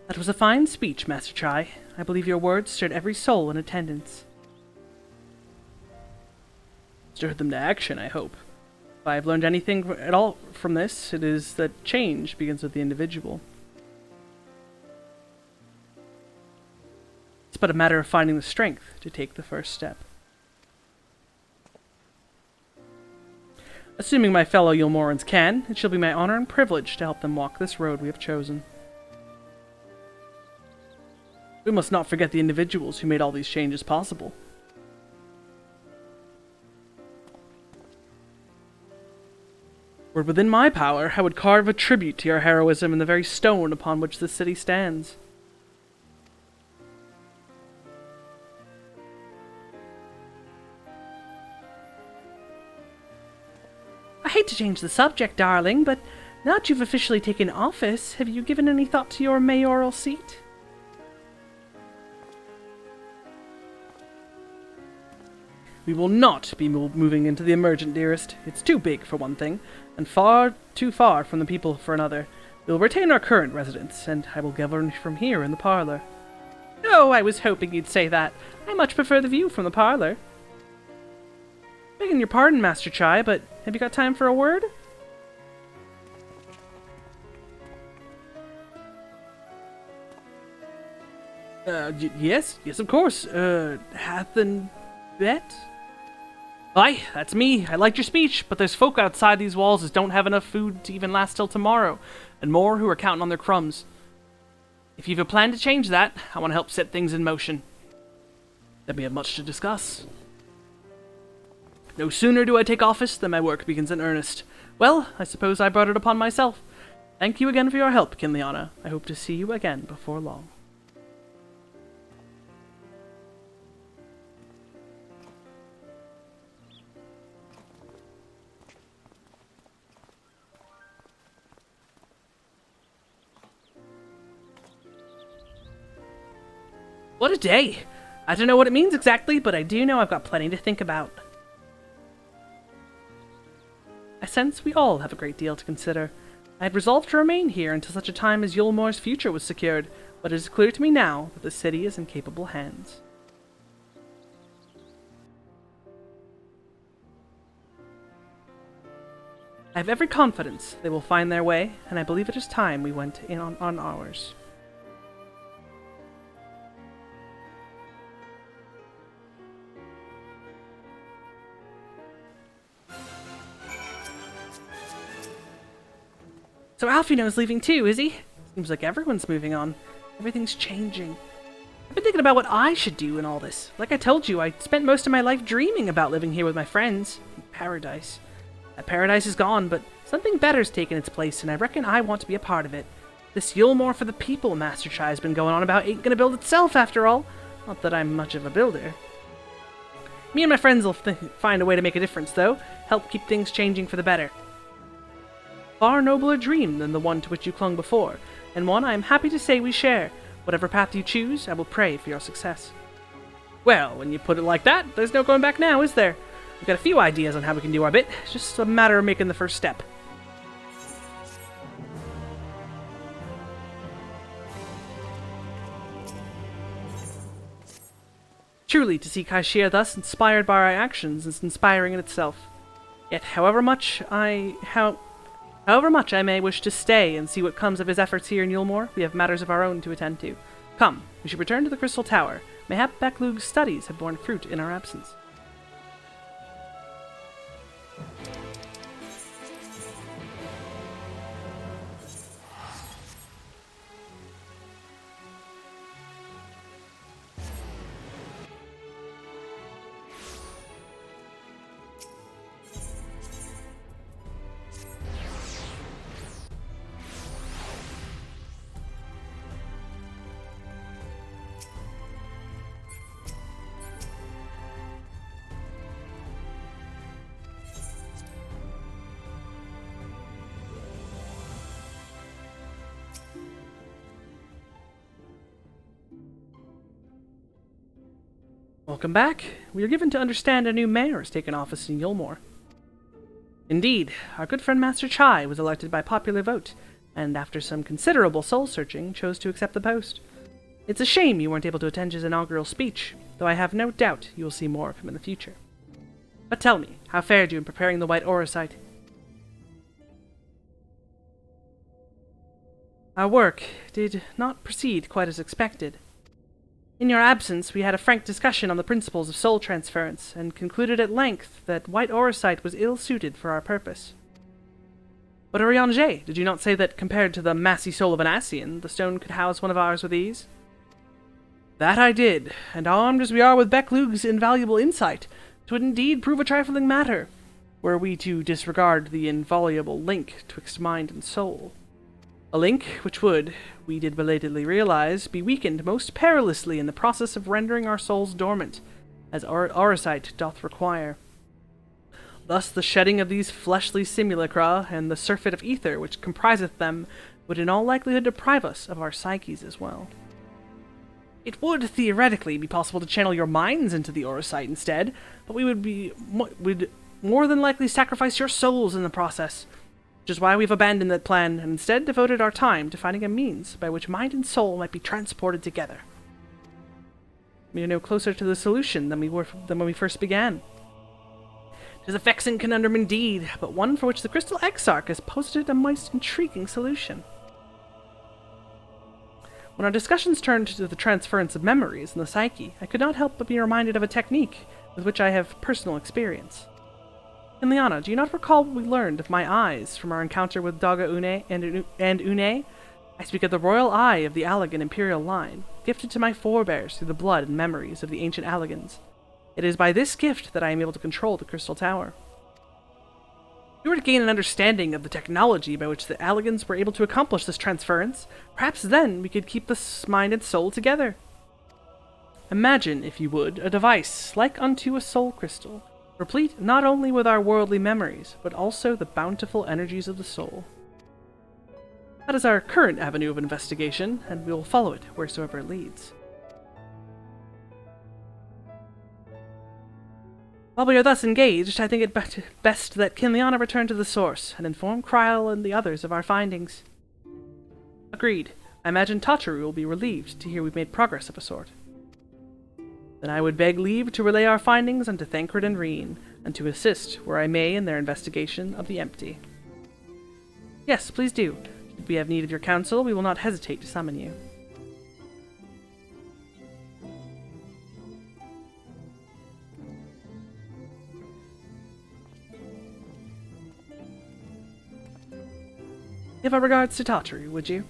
That was a fine speech, Master Chai. I believe your words stirred every soul in attendance. Stirred them to action, I hope. If I have learned anything at all from this, it is that change begins with the individual. It's but a matter of finding the strength to take the first step. Assuming my fellow Yulmorans can, it shall be my honor and privilege to help them walk this road we have chosen. We must not forget the individuals who made all these changes possible. Were it within my power, I would carve a tribute to your heroism in the very stone upon which this city stands. I hate to change the subject, darling, but now that you've officially taken office, have you given any thought to your mayoral seat? We will not be moving into the emergent, dearest. It's too big, for one thing, and far too far from the people for another. We'll retain our current residence, and I will govern from here in the parlor. Oh, I was hoping you'd say that. I much prefer the view from the parlor. Begging your pardon, Master Chai, but have you got time for a word? Yes, of course. Hath and bet? Aye, that's me. I liked your speech, but there's folk outside these walls that don't have enough food to even last till tomorrow, and more who are counting on their crumbs. If you've a plan to change that, I want to help set things in motion. Then we have much to discuss. No sooner do I take office than my work begins in earnest. Well, I suppose I brought it upon myself. Thank you again for your help, Kinliana. I hope to see you again before long. What a day! I don't know what it means exactly, but I do know I've got plenty to think about. I sense we all have a great deal to consider. I had resolved to remain here until such a time as Yulmore's future was secured, but it is clear to me now that the city is in capable hands. I have every confidence they will find their way, and I believe it is time we went in on ours. So Alfino's leaving too, is he? Seems like everyone's moving on. Everything's changing. I've been thinking about what I should do in all this. Like I told you, I spent most of my life dreaming about living here with my friends. In paradise. That paradise is gone, but something better's taken its place, and I reckon I want to be a part of it. This Yulmore for the people Master Chai has been going on about ain't gonna build itself after all. Not that I'm much of a builder. Me and my friends will find a way to make a difference, though. Help keep things changing for the better. Far nobler dream than the one to which you clung before, and one I am happy to say we share. Whatever path you choose, I will pray for your success. Well, when you put it like that, there's no going back now, is there? We've got a few ideas on how we can do our bit. It's just a matter of making the first step. Truly, to see Kaishir thus inspired by our actions is inspiring in itself. Yet, however much I may wish to stay and see what comes of his efforts here in Yulmore, we have matters of our own to attend to. Come, we should return to the Crystal Tower. Mayhap Beklug's studies have borne fruit in our absence. Welcome back. We are given to understand a new mayor has taken office in Yulmore. Indeed, our good friend Master Chai was elected by popular vote, and after some considerable soul-searching, chose to accept the post. It's a shame you weren't able to attend his inaugural speech, though I have no doubt you will see more of him in the future. But tell me, how fared you in preparing the White Auracite? Our work did not proceed quite as expected. In your absence, we had a frank discussion on the principles of soul transference, and concluded at length that White Auracite was ill-suited for our purpose. But Urianger, did you not say that, compared to the massy soul of an Ascian, the stone could house one of ours with ease? That I did, and armed as we are with Beklug's invaluable insight, it would indeed prove a trifling matter, were we to disregard the inviolable link twixt mind and soul. A link which would, we did belatedly realize, be weakened most perilously in the process of rendering our souls dormant, as Auracite doth require. Thus the shedding of these fleshly simulacra, and the surfeit of ether which compriseth them, would in all likelihood deprive us of our psyches as well. It would, theoretically, be possible to channel your minds into the Auracite instead, but we would more than likely sacrifice your souls in the process. which is why we've abandoned that plan and instead devoted our time to finding a means by which mind and soul might be transported together. We are no closer to the solution than when we first began. 'Tis a vexing conundrum indeed, but one for which the Crystal Exarch has posited a most intriguing solution. When our discussions turned to the transference of memories in the psyche, I could not help but be reminded of a technique with which I have personal experience. Liana, do you not recall what we learned of my eyes from our encounter with Daga Une and Une? I speak of the royal eye of the Allagan imperial line, gifted to my forebears through the blood and memories of the ancient Allagans. It is by this gift that I am able to control the Crystal Tower. If we were to gain an understanding of the technology by which the Allagans were able to accomplish this transference, perhaps then we could keep the mind and soul together. Imagine, if you would, a device like unto a soul crystal, replete not only with our worldly memories, but also the bountiful energies of the soul. That is our current avenue of investigation, and we will follow it wheresoever it leads. While we are thus engaged, I think it best that Kinliana return to the source and inform Kryl and the others of our findings. Agreed. I imagine Tataru will be relieved to hear we've made progress of a sort. Then I would beg leave to relay our findings unto Thancred and Reen, and to assist where I may in their investigation of the empty. Yes, please do. If we have need of your counsel, we will not hesitate to summon you. Give our regards to Tataru, would you?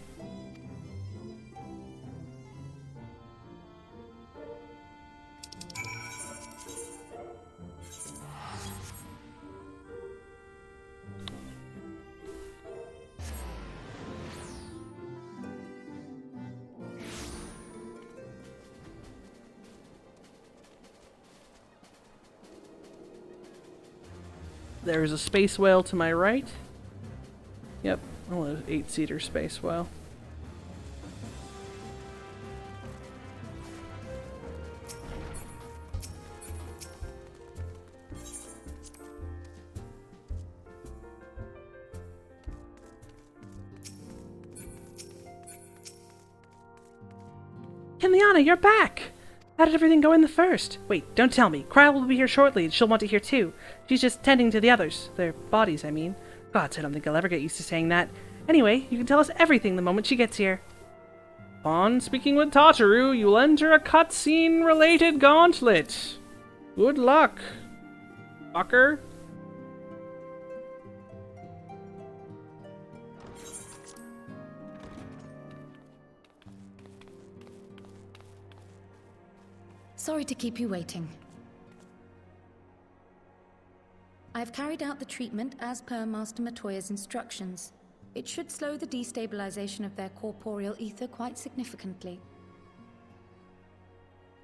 There is a space whale to my right. Yep, well, an 8-seater space whale. Kinliana, you're back! How did everything go in the first? Wait, don't tell me. Kryl will be here shortly, and she'll want to hear too. She's just tending to the others. Their bodies, I mean. Gods, I don't think I'll ever get used to saying that. Anyway, you can tell us everything the moment she gets here. Upon speaking with Tataru, you'll enter a cutscene-related gauntlet. Good luck, fucker. Sorry to keep you waiting. I've carried out the treatment as per Master Matoya's instructions. It should slow the destabilization of their corporeal ether quite significantly.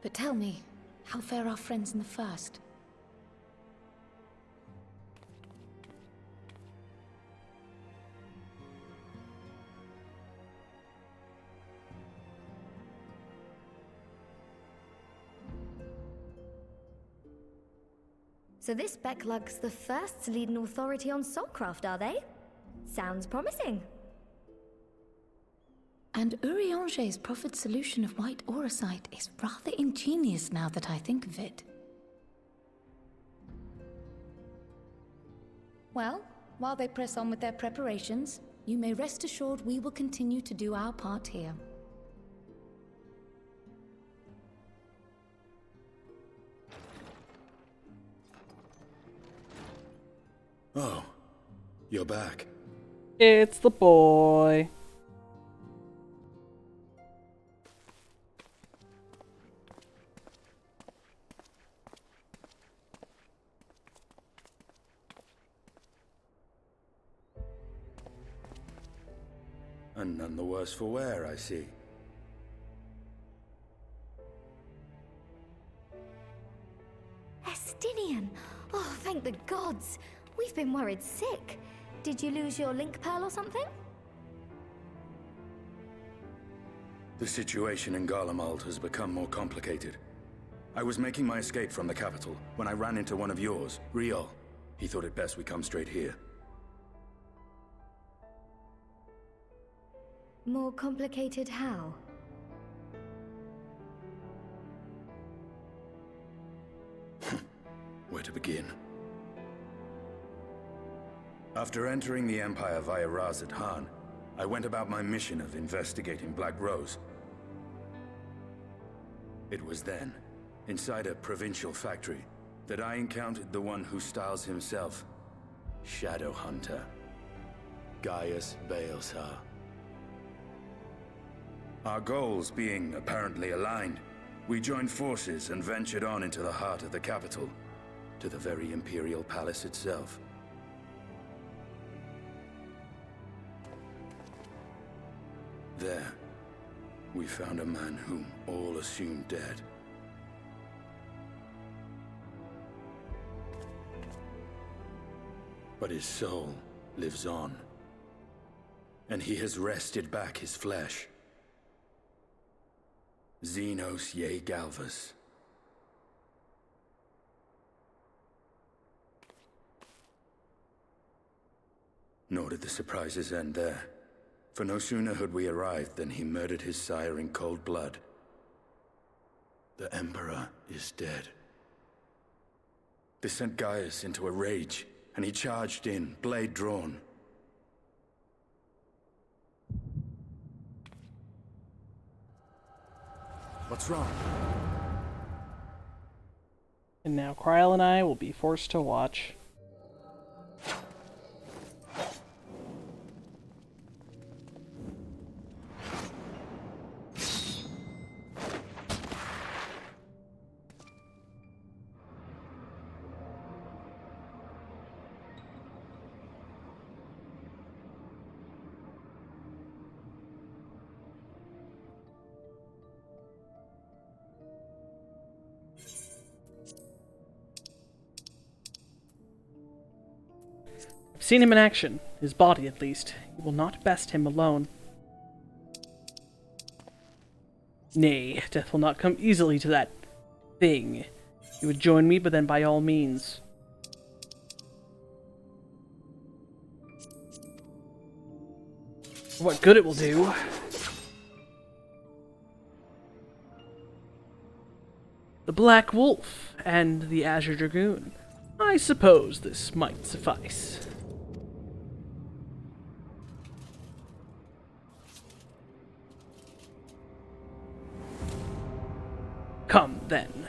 But tell me, how fare our friends in the first? So this Becklug's the first to lead an authority on soulcraft, are they? Sounds promising. And Urianger's proffered solution of white auracite is rather ingenious now that I think of it. Well, while they press on with their preparations, you may rest assured we will continue to do our part here. Oh, you're back. It's the boy. And none the worse for wear, I see. Estinian! Oh, thank the gods! We've been worried sick. Did you lose your link pearl or something? The situation in Garlemald has become more complicated. I was making my escape from the capital when I ran into one of yours, Riol. He thought it best we come straight here. More complicated how? Where to begin? After entering the Empire via Razat Han, I went about my mission of investigating Black Rose. It was then, inside a provincial factory, that I encountered the one who styles himself Shadow Hunter, Gaius Baelsar. Our goals being apparently aligned, we joined forces and ventured on into the heart of the capital, to the very Imperial Palace itself. There, we found a man whom all assumed dead. But his soul lives on, and he has wrested back his flesh. Xenos ye Galvus. Nor did the surprises end there, for no sooner had we arrived than he murdered his sire in cold blood. The Emperor is dead. This sent Gaius into a rage, and he charged in, blade drawn. What's wrong? And now Kryl and I will be forced to watch. I've seen him in action, his body at least. You will not best him alone. Nay, death will not come easily to that thing. You would join me, but then by all means. What good it will do. The Black Wolf and the Azure Dragoon. I suppose this might suffice. Come, then.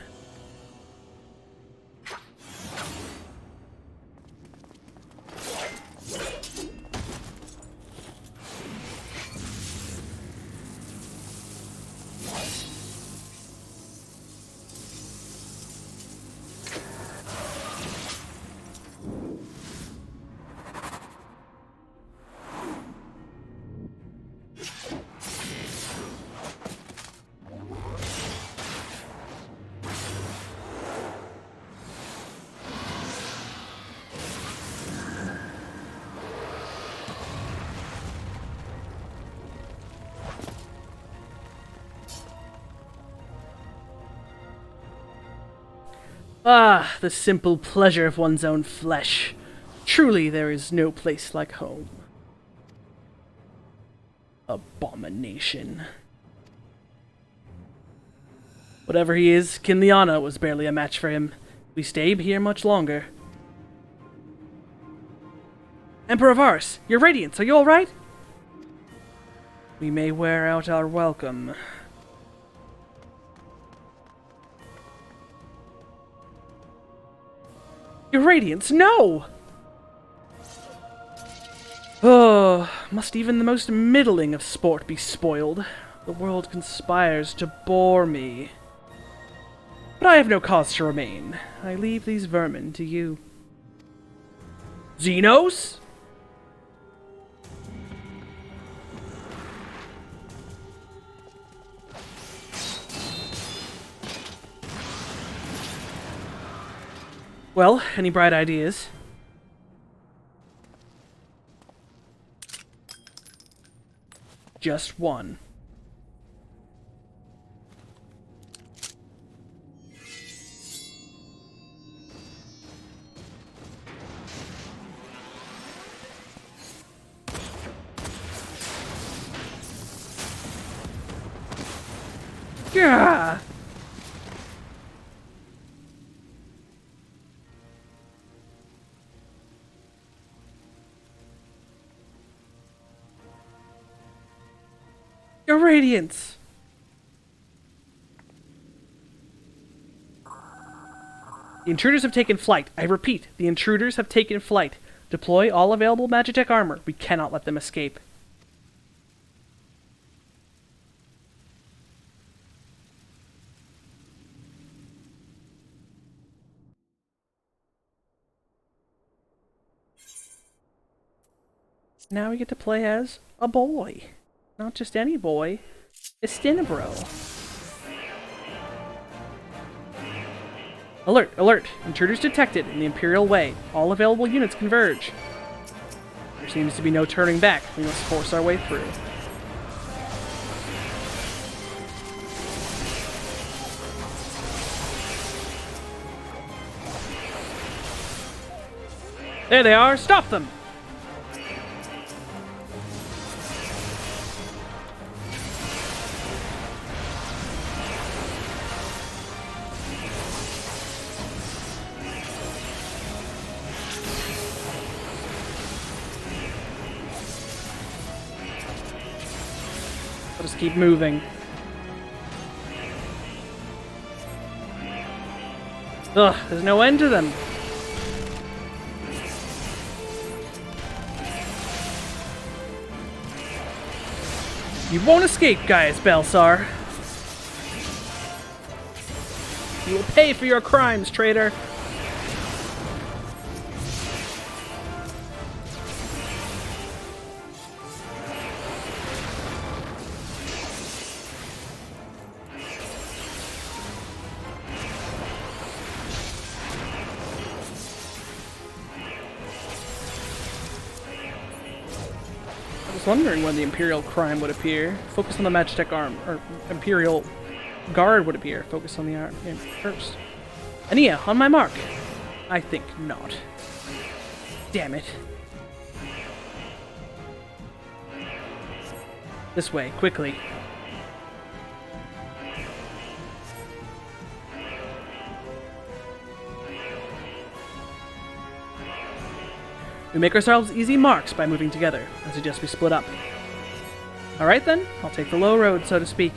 Ah, the simple pleasure of one's own flesh. Truly there is no place like home. Abomination. Whatever he is, Kinliana was barely a match for him. We stayed here much longer. Emperor Varus, your radiance, are you alright? We may wear out our welcome. Your radiance, no! Oh, must even the most middling of sport be spoiled? The world conspires to bore me. But I have no cause to remain. I leave these vermin to you. Xenos? Well, any bright ideas? Just one. Yeah. Your radiance. The intruders have taken flight. I repeat, the intruders have taken flight. Deploy all available Magitech armor. We cannot let them escape. Now we get to play as a boy. Not just any boy. Estinabro. Alert! Alert! Intruders detected in the Imperial Way. All available units converge. There seems to be no turning back. We must force our way through. There they are! Stop them! I'll just keep moving. Ugh, there's no end to them. You won't escape, Gaius Belsar. You will pay for your crimes, traitor. I was wondering when the Imperial crime would appear. Focus on the Magitech arm, or Imperial guard would appear. Focus on the arm first. Ania, on my mark. I think not. Damn it. This way, quickly. We make ourselves easy marks by moving together. I suggest we split up. Alright then, I'll take the low road, so to speak.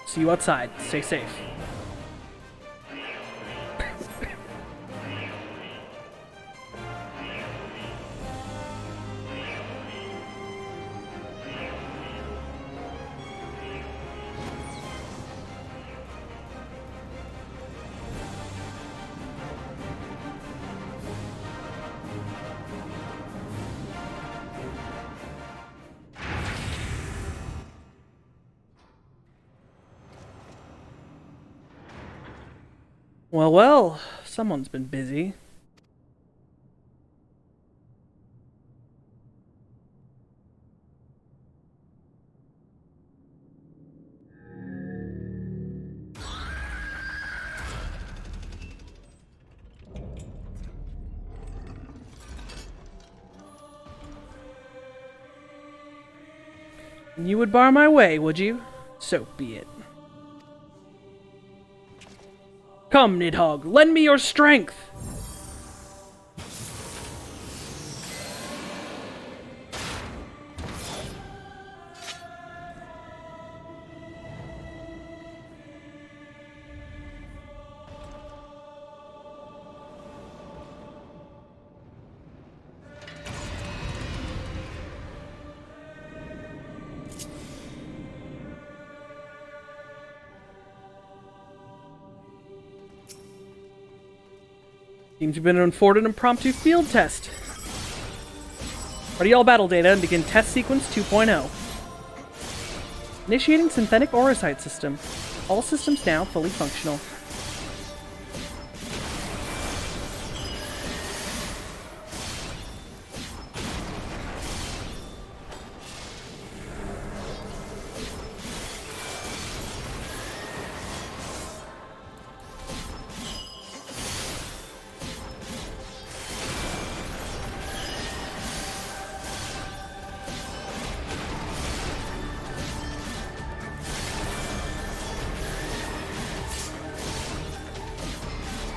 See you outside. Stay safe. Well, well, someone's been busy. You would bar my way, would you? So be it. Come, Nidhogg, lend me your strength! Seems you've been afforded an impromptu field test. Ready all battle data and begin test sequence 2.0. Initiating synthetic aurosite system. All systems now fully functional.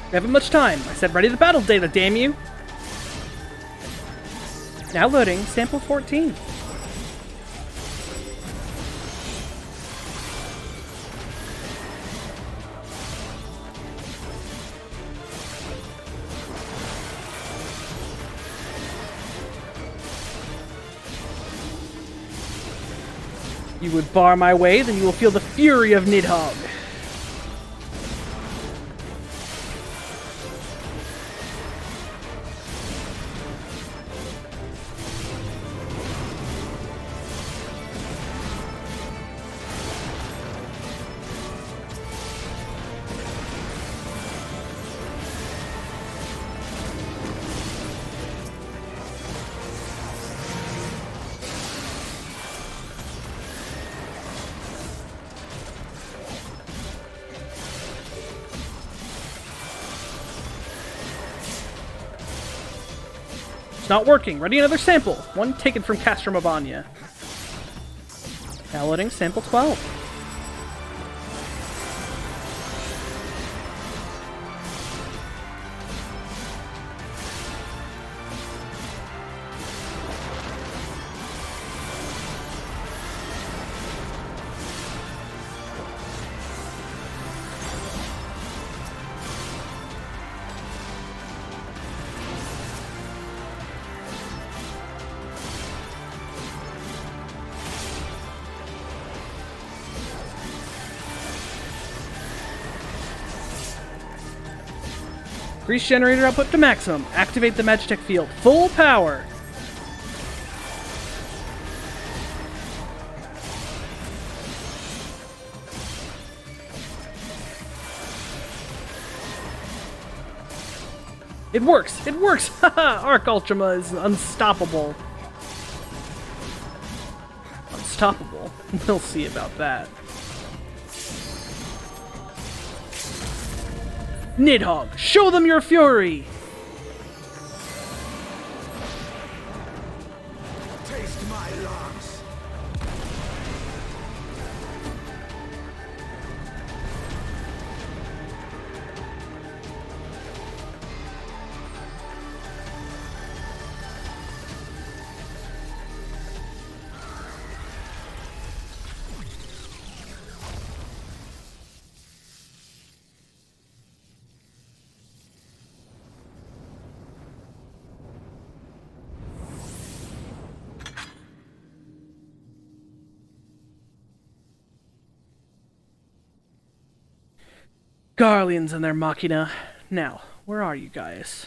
We haven't much time. I said ready the battle data, damn you. Now loading sample 14. You would bar my way, then you will feel the fury of Nidhogg. Not working. Ready another sample. One taken from Castromavania. Now loading sample 12. Increase generator output to maximum. Activate the Magitech field. Full power. It works! It works! Haha! Arc Ultima is unstoppable. Unstoppable? We'll see about that. Nidhogg, show them your fury! Taste my lance. Garleans and their Machina. Now, where are you guys?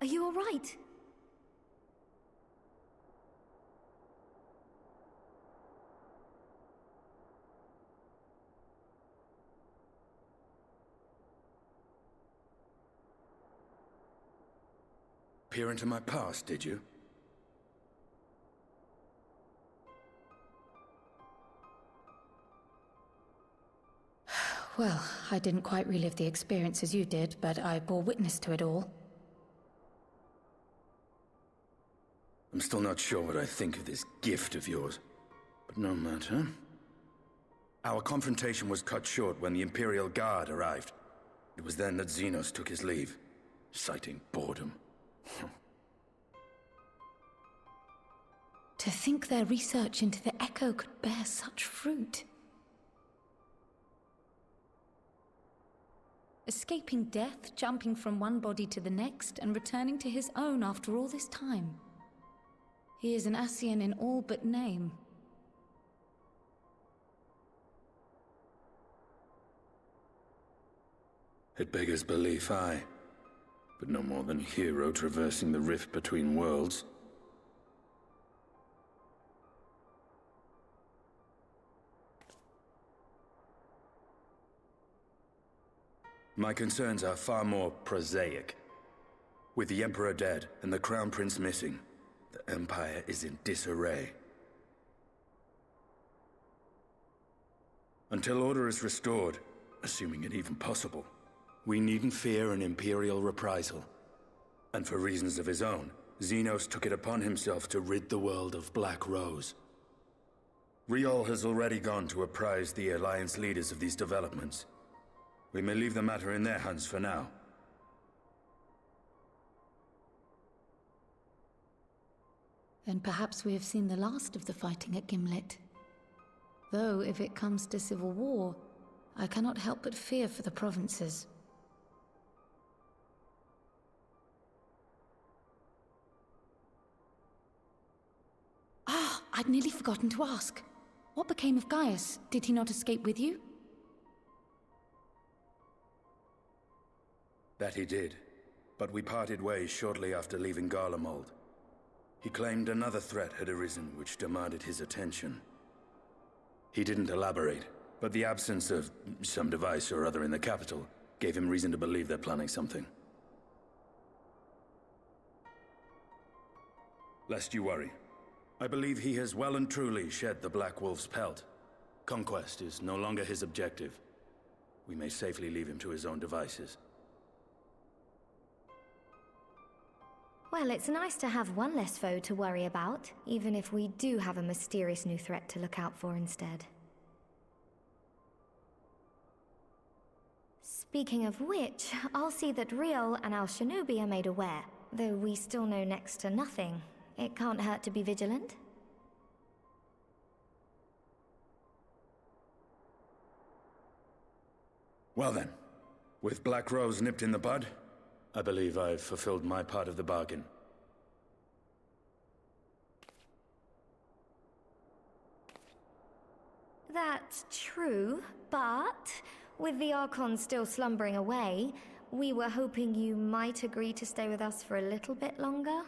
Are you all right? Peer into my past, did you? Well, I didn't quite relive the experience as you did, but I bore witness to it all. I'm still not sure what I think of this gift of yours, but no matter. Our confrontation was cut short when the Imperial Guard arrived. It was then that Xenos took his leave, citing boredom. To think their research into the Echo could bear such fruit. Escaping death, jumping from one body to the next, and returning to his own after all this time. He is an Ascian in all but name. It beggars belief, aye. But no more than a hero traversing the rift between worlds. My concerns are far more prosaic. With the Emperor dead and the Crown Prince missing, the Empire is in disarray. Until order is restored, assuming it even possible, we needn't fear an Imperial reprisal. And for reasons of his own, Xenos took it upon himself to rid the world of Black Rose. Riol has already gone to apprise the Alliance leaders of these developments. We may leave the matter in their hands for now. Then perhaps we have seen the last of the fighting at Gimlet. Though, if it comes to civil war, I cannot help but fear for the provinces. I'd nearly forgotten to ask. What became of Gaius? Did he not escape with you? That he did, but we parted ways shortly after leaving Garlemald. He claimed another threat had arisen which demanded his attention. He didn't elaborate, but the absence of some device or other in the capital gave him reason to believe they're planning something. Lest you worry, I believe he has well and truly shed the Black Wolf's pelt. Conquest is no longer his objective. We may safely leave him to his own devices. Well, it's nice to have one less foe to worry about, even if we do have a mysterious new threat to look out for instead. Speaking of which, I'll see that Riol and Al Shinobi are made aware. Though we still know next to nothing, it can't hurt to be vigilant. Well then, with Black Rose nipped in the bud, I believe I've fulfilled my part of the bargain. That's true, but with the Archons still slumbering away, we were hoping you might agree to stay with us for a little bit longer.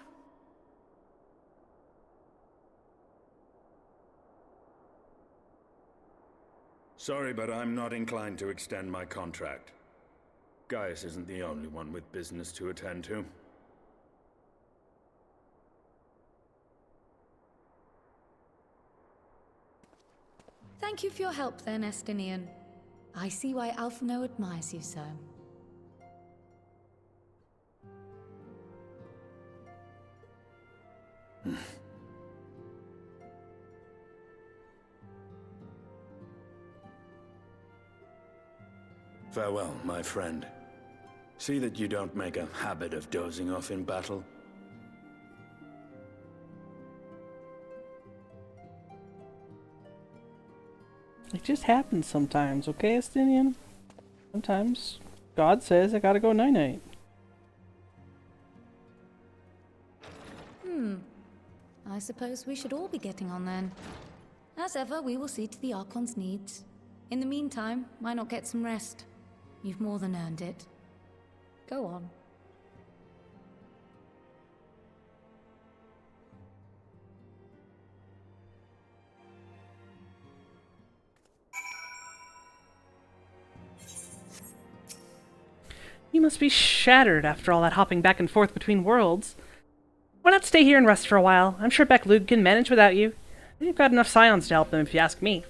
Sorry, but I'm not inclined to extend my contract. Gaius isn't the only one with business to attend to. Thank you for your help then, Estinian. I see why Alphino admires you so. Farewell, my friend. See that you don't make a habit of dozing off in battle. It just happens sometimes, okay, Estinian? Sometimes God says I gotta go night-night. I suppose we should all be getting on then. As ever, we will see to the Archon's needs. In the meantime, why not get some rest? You've more than earned it. Go on. You must be shattered after all that hopping back and forth between worlds. Why not stay here and rest for a while? I'm sure Beck-Lug can manage without you. You've got enough scions to help them, if you ask me.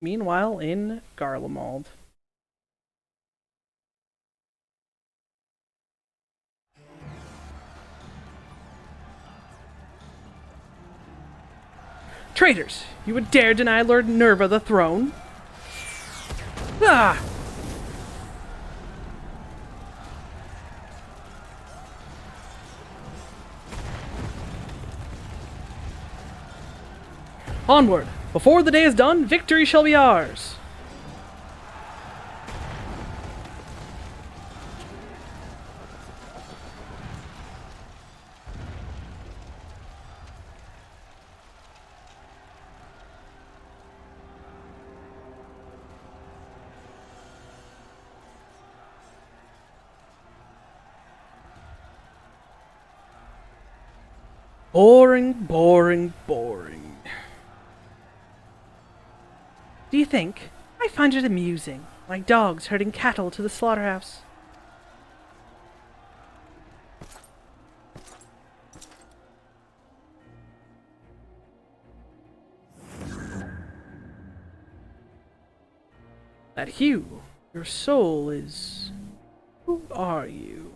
Meanwhile, in Garlemald. Traitors! You would dare deny Lord Nerva the throne? Ah! Onward! Before the day is done, victory shall be ours! Boring, boring, boring. Do you think? I find it amusing, like dogs herding cattle to the slaughterhouse. That Hugh, your soul is... Who are you?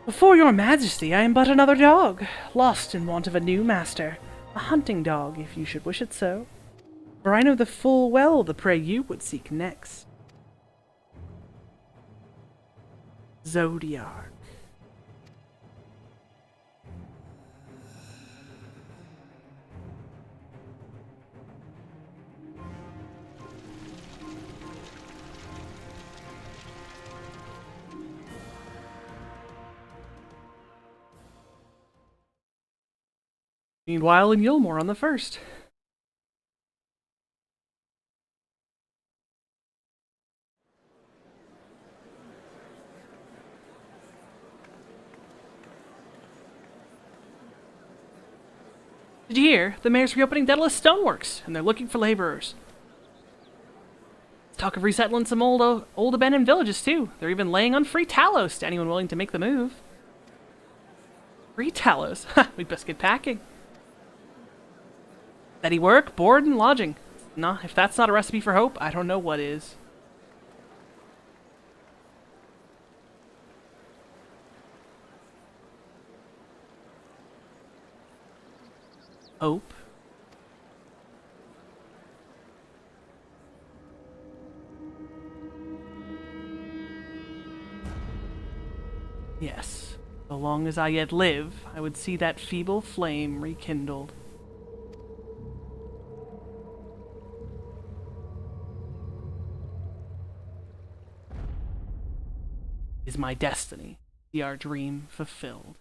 Before your majesty, I am but another dog, lost in want of a new master. A hunting dog, if you should wish it so. For I know the full well the prey you would seek next. Zodiac. Meanwhile, in Yulmore on the 1st. Did you hear? The mayor's reopening Daedalus Stoneworks, and they're looking for laborers. Let's talk of resettling some old abandoned villages, too. They're even laying on free Talos to anyone willing to make the move. Free Talos? Ha! We'd best get packing. Steady work, board, and lodging. Nah, if that's not a recipe for hope, I don't know what is. Hope. Yes, so long as I yet live, I would see that feeble flame rekindled. Is my destiny, see our dream fulfilled.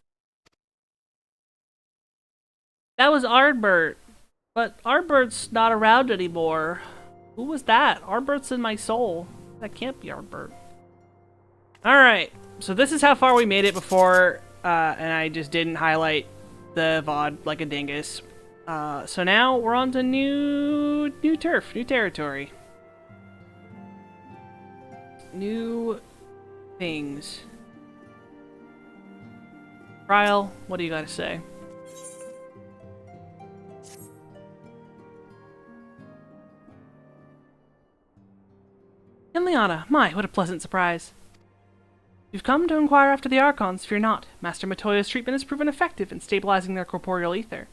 That was Ardbert, but Ardbert's not around anymore. Who was that? Ardbert's in my soul. That can't be Ardbert. Alright, so this is how far we made it before, and I just didn't highlight the VOD like a dingus. So now we're on to new turf, new territory. New things. Ryle, what do you gotta say? And Liana, my, what a pleasant surprise. You've come to inquire after the Archons, fear not. Master Matoya's treatment has proven effective in stabilizing their corporeal ether.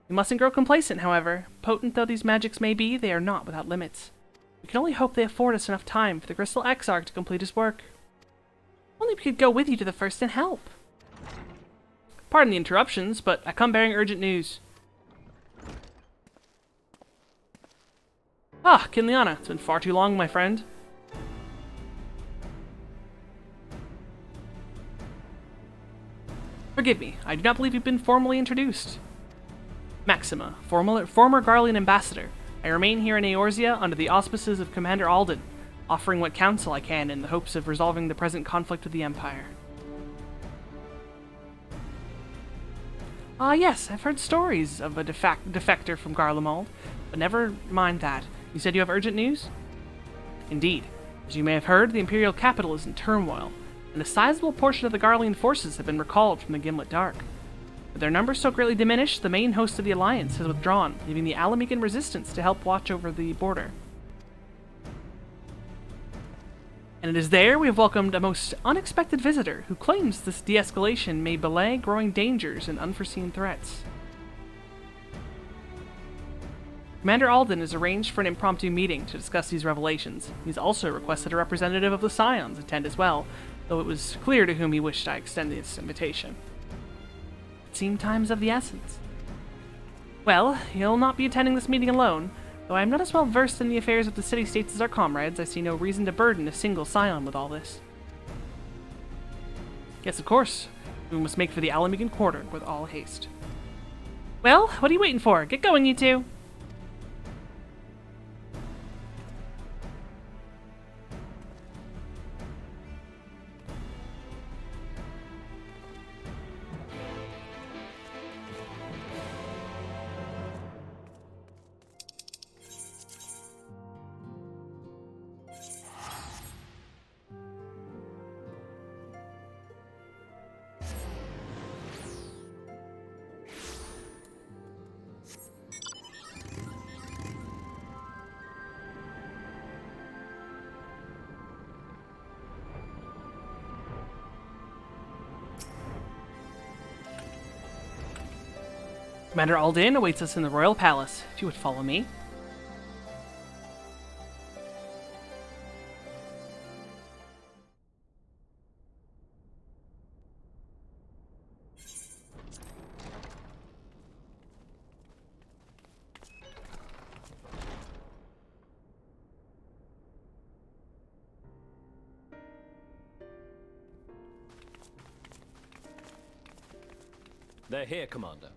You mustn't grow complacent, however. Potent though these magics may be, they are not without limits. We can only hope they afford us enough time for the Crystal Exarch to complete his work. Only we could go with you to the first and help. Pardon the interruptions, but I come bearing urgent news. Ah, Kinliana, it's been far too long, my friend. Forgive me, I do not believe you've been formally introduced. Maxima, former Garlean ambassador. I remain here in Eorzea under the auspices of Commander Alden, offering what counsel I can in the hopes of resolving the present conflict with the Empire. Ah, yes, I've heard stories of a defector from Garlemald, but never mind that. You said you have urgent news? Indeed. As you may have heard, the Imperial capital is in turmoil, and a sizable portion of the Garlean forces have been recalled from the Gimlet Dark. With their numbers so greatly diminished, the main host of the Alliance has withdrawn, leaving the Alamegan resistance to help watch over the border. And it is there we have welcomed a most unexpected visitor who claims this de-escalation may belay growing dangers and unforeseen threats. Commander Alden has arranged for an impromptu meeting to discuss these revelations. He's also requested a representative of the Scions attend as well, though it was clear to whom he wished I extend this invitation. It seemed time's of the essence. Well, you'll not be attending this meeting alone. Though I am not as well versed in the affairs of the city-states as our comrades, I see no reason to burden a single Scion with all this. Yes, of course. We must make for the Alamegan quarter with all haste. Well, what are you waiting for? Get going, you two! Commander Alden awaits us in the Royal Palace. If you would follow me. They're here, Commander.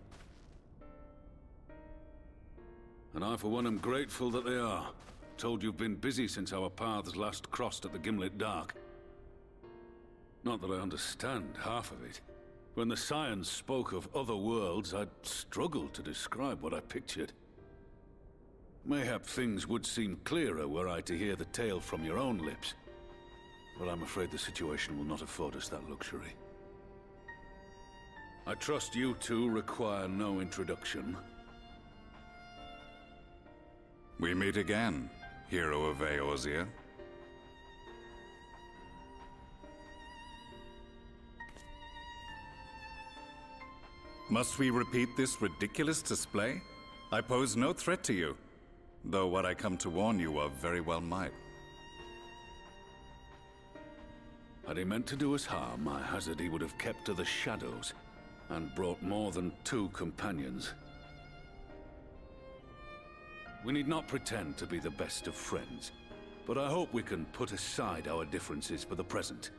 And I, for one, am grateful that they are. Told you've been busy since our paths last crossed at the Gimlet Dark. Not that I understand half of it. When the Scions spoke of other worlds, I'd struggled to describe what I pictured. Mayhap things would seem clearer were I to hear the tale from your own lips. But I'm afraid the situation will not afford us that luxury. I trust you two require no introduction. We meet again, hero of Eorzea. Must we repeat this ridiculous display? I pose no threat to you, though what I come to warn you of very well might. Had he meant to do us harm, I hazard he would have kept to the shadows, and brought more than 2 companions. We need not pretend to be the best of friends, but I hope we can put aside our differences for the present.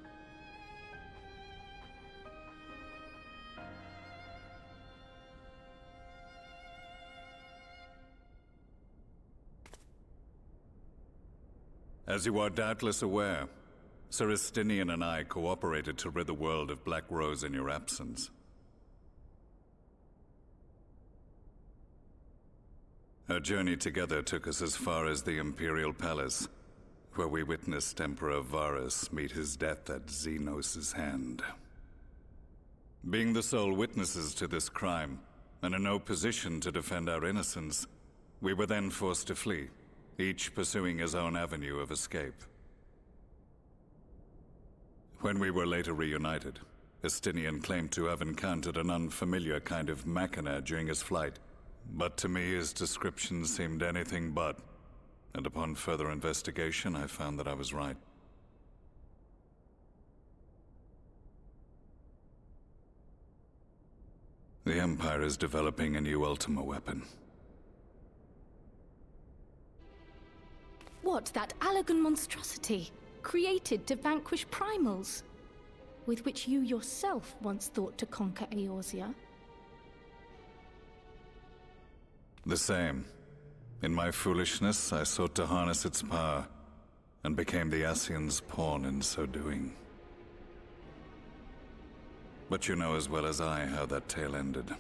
As you are doubtless aware, Sir Estinian and I cooperated to rid the world of Black Rose in your absence. Our journey together took us as far as the Imperial Palace, where we witnessed Emperor Varus meet his death at Xenos' hand. Being the sole witnesses to this crime, and in no position to defend our innocence, we were then forced to flee, each pursuing his own avenue of escape. When we were later reunited, Estinian claimed to have encountered an unfamiliar kind of machina during his flight, but to me his description seemed anything but, and upon further investigation I found that I was right. The Empire is developing a new Ultima weapon. What, that Allagan monstrosity, created to vanquish primals, with which you yourself once thought to conquer Eorzea? The same. In my foolishness, I sought to harness its power, and became the Ascian's pawn in so doing. But you know as well as I how that tale ended.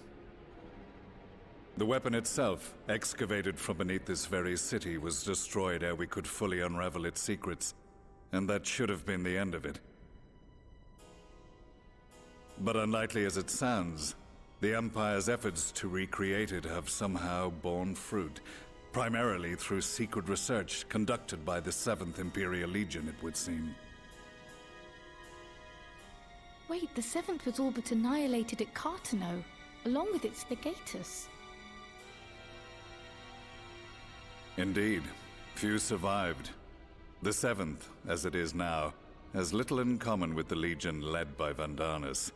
The weapon itself, excavated from beneath this very city, was destroyed ere we could fully unravel its secrets, and that should have been the end of it. But unlikely as it sounds, the Empire's efforts to recreate it have somehow borne fruit, primarily through secret research conducted by the 7th Imperial Legion, it would seem. Wait, the 7th was all but annihilated at Cartano, along with its legatus. Indeed, few survived. The 7th, as it is now, has little in common with the Legion led by Vandanus,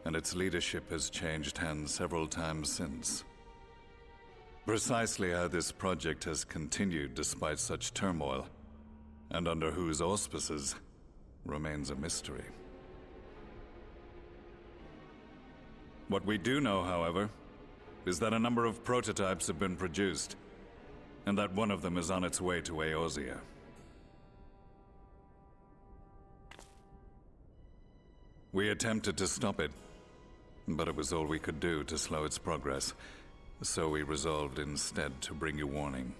and its leadership has changed hands several times since. Precisely how this project has continued despite such turmoil, and under whose auspices, remains a mystery. What we do know, however, is that a number of prototypes have been produced, and that one of them is on its way to Eorzea. We attempted to stop it, but it was all we could do to slow its progress, so we resolved instead to bring you warning.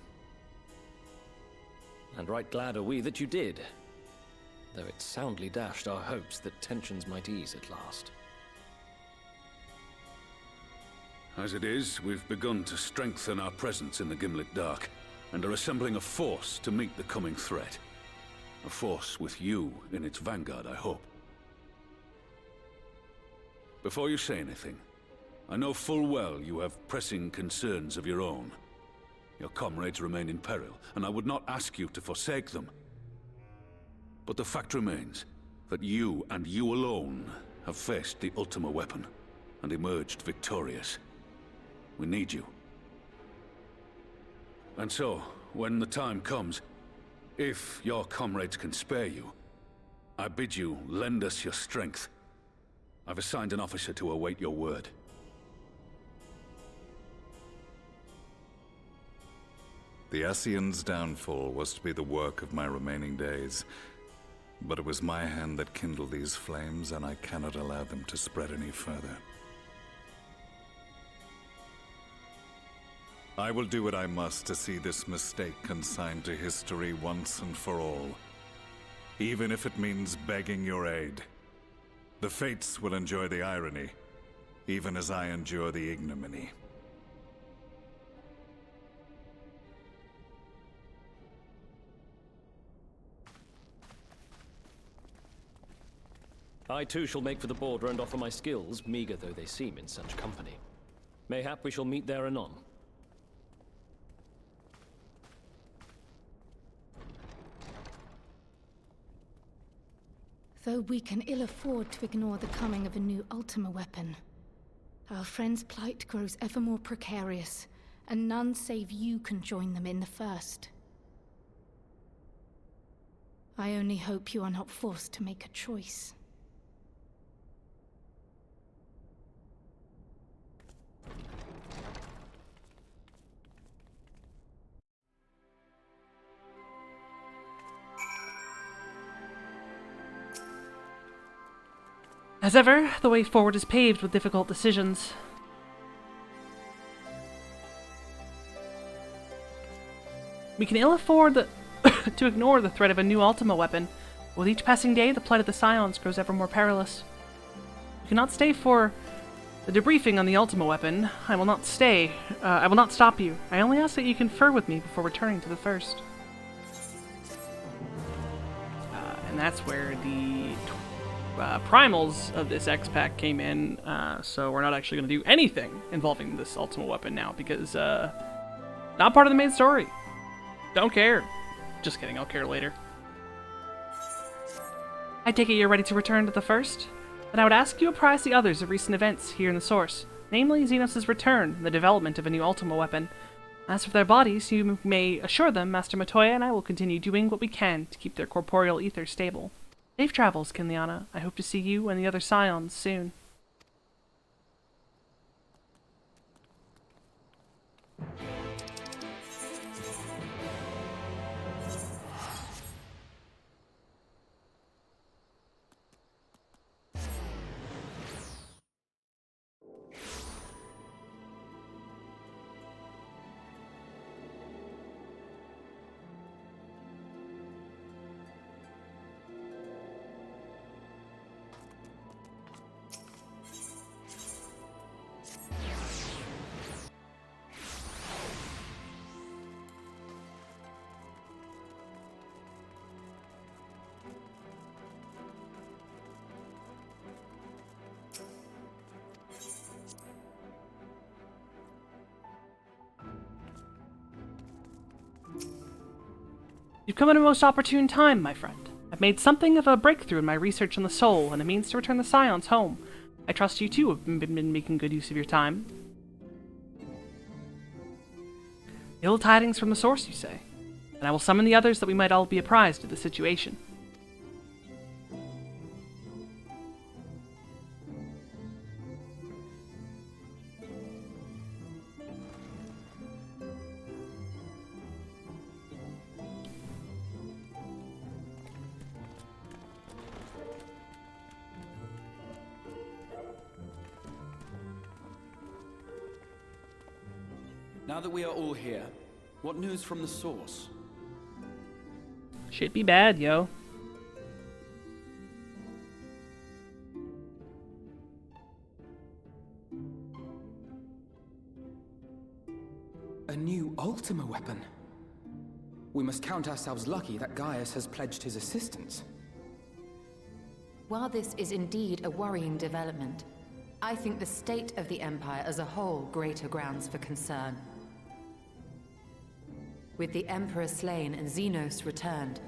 And right glad are we that you did, though it soundly dashed our hopes that tensions might ease at last. As it is, we've begun to strengthen our presence in the Gimlet Dark, and are assembling a force to meet the coming threat. A force with you in its vanguard, I hope. Before you say anything, I know full well you have pressing concerns of your own. Your comrades remain in peril, and I would not ask you to forsake them. But the fact remains that you and you alone have faced the Ultima weapon and emerged victorious. We need you. And so, when the time comes, if your comrades can spare you, I bid you lend us your strength. I've assigned an officer to await your word. The Ascian's downfall was to be the work of my remaining days. But it was my hand that kindled these flames, and I cannot allow them to spread any further. I will do what I must to see this mistake consigned to history once and for all. Even if it means begging your aid. The Fates will enjoy the irony, even as I endure the ignominy. I too shall make for the border and offer my skills, meager though they seem in such company. Mayhap we shall meet there anon. Though we can ill afford to ignore the coming of a new Ultima weapon, our friend's plight grows ever more precarious, and none save you can join them in the first. I only hope you are not forced to make a choice. As ever, the way forward is paved with difficult decisions. We can ill afford to ignore the threat of a new Ultima weapon. With each passing day, the plight of the Scions grows ever more perilous. We cannot stay for the debriefing on the Ultima weapon. I will not stay. I will not stop you. I only ask that you confer with me before returning to the first. And that's where the primals of this X-Pack came in, so we're not actually going to do anything involving this Ultima weapon now, because, not part of the main story. Don't care. Just kidding, I'll care later. I take it you're ready to return to the first? Then I would ask you apprise the others of recent events here in the source, namely Xenos' return and the development of a new Ultima weapon. As for their bodies, you may assure them Master Matoya and I will continue doing what we can to keep their corporeal ether stable. Safe travels, Kinliana. I hope to see you and the other Scions soon. You've come at a most opportune time, my friend. I've made something of a breakthrough in my research on the soul, and a means to return the Scions home. I trust you too have been making good use of your time. Ill tidings from the source, you say? And I will summon the others that we might all be apprised of the situation. Now that we are all here, what news from the source? Should be bad, yo. A new Ultima weapon? We must count ourselves lucky that Gaius has pledged his assistance. While this is indeed a worrying development, I think the state of the Empire as a whole greater grounds for concern. With the Emperor slain and Xenos returned,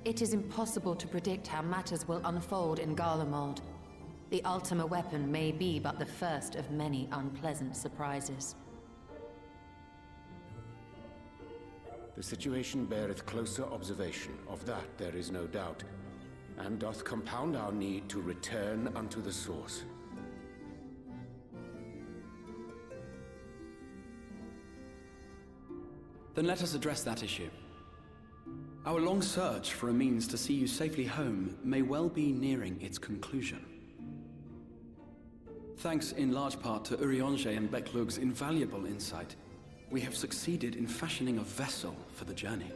it is impossible to predict how matters will unfold in Garlemald. The Ultima weapon may be but the first of many unpleasant surprises. The situation beareth closer observation, of that there is no doubt, and doth compound our need to return unto the source. Then let us address that issue. Our long search for a means to see you safely home may well be nearing its conclusion. Thanks in large part to Urianger and Beklug's invaluable insight, we have succeeded in fashioning a vessel for the journey.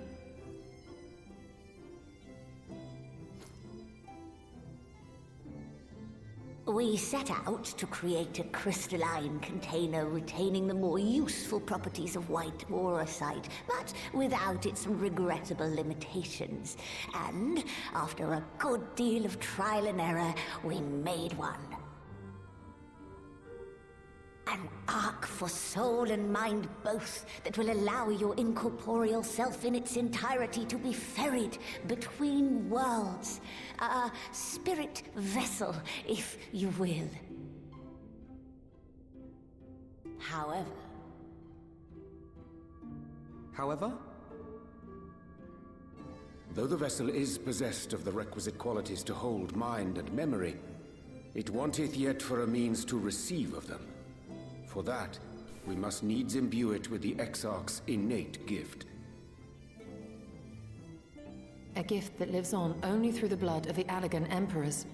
We set out to create a crystalline container retaining the more useful properties of white aurosite, but without its regrettable limitations. And after a good deal of trial and error, we made one. An ark for soul and mind both, that will allow your incorporeal self in its entirety to be ferried between worlds. A spirit vessel, if you will. However... Though the vessel is possessed of the requisite qualities to hold mind and memory, it wanteth yet for a means to receive of them. For that, we must needs imbue it with the Exarch's innate gift. A gift that lives on only through the blood of the Allagan Emperors,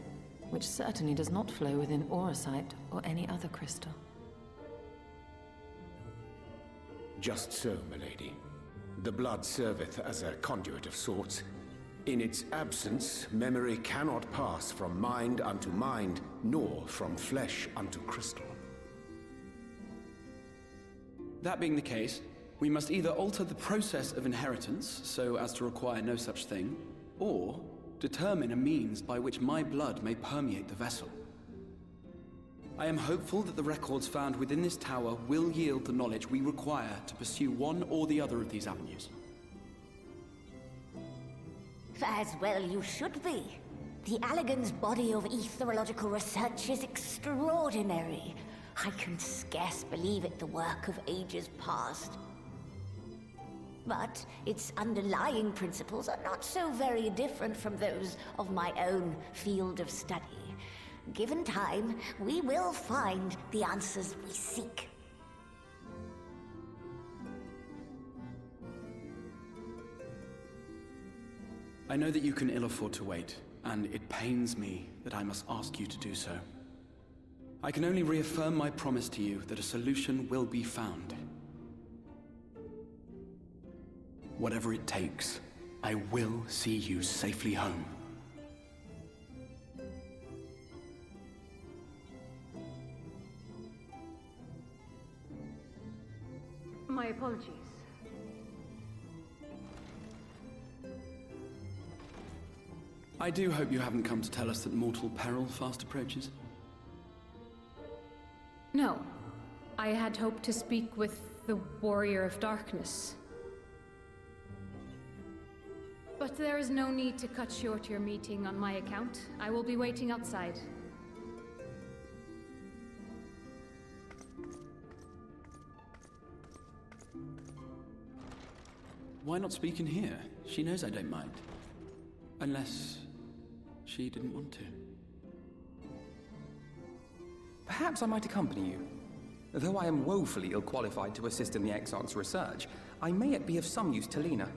which certainly does not flow within aurosite or any other crystal. Just so, milady. The blood serveth as a conduit of sorts. In its absence, memory cannot pass from mind unto mind, nor from flesh unto crystal. That being the case, we must either alter the process of inheritance so as to require no such thing, or determine a means by which my blood may permeate the vessel. I am hopeful that the records found within this tower will yield the knowledge we require to pursue one or the other of these avenues. As well you should be. The Allagan's body of etherological research is extraordinary. I can scarce believe it the work of ages past. But its underlying principles are not so very different from those of my own field of study. Given time, we will find the answers we seek. I know that you can ill afford to wait, and it pains me that I must ask you to do so. I can only reaffirm my promise to you that a solution will be found. Whatever it takes, I will see you safely home. My apologies. I do hope you haven't come to tell us that mortal peril fast approaches. No. I had hoped to speak with the Warrior of Darkness. But there is no need to cut short your meeting on my account. I will be waiting outside. Why not speak in here? She knows I don't mind. Unless she didn't want to. Perhaps I might accompany you. Though I am woefully ill-qualified to assist in the Exarch's research, I may yet be of some use to Lena.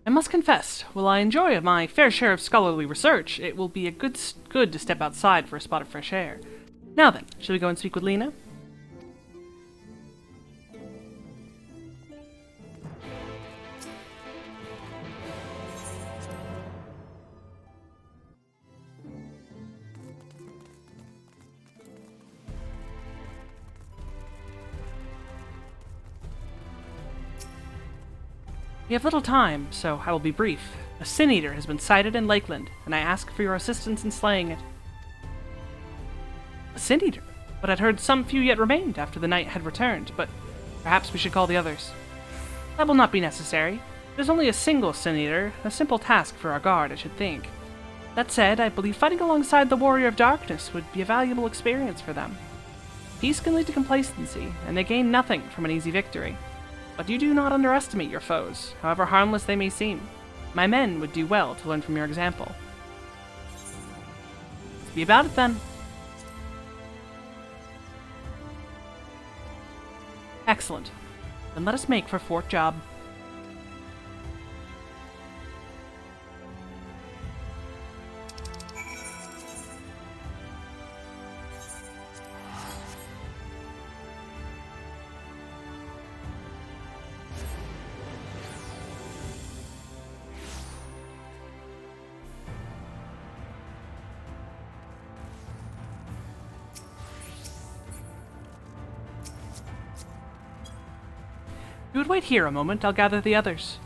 I must confess, while I enjoy my fair share of scholarly research, it will be good to step outside for a spot of fresh air. Now then, shall we go and speak with Lena? We have little time, so I will be brief. A Sin Eater has been sighted in Lakeland, and I ask for your assistance in slaying it. A Sin Eater? But I'd heard some few yet remained after the knight had returned, but perhaps we should call the others. That will not be necessary. There's only a single Sin Eater, a simple task for our guard, I should think. That said, I believe fighting alongside the Warrior of Darkness would be a valuable experience for them. Peace can lead to complacency, and they gain nothing from an easy victory. But you do not underestimate your foes, however harmless they may seem. My men would do well to learn from your example. Be about it then. Excellent. Then let us make for Fort Job. You would wait here a moment, I'll gather the others.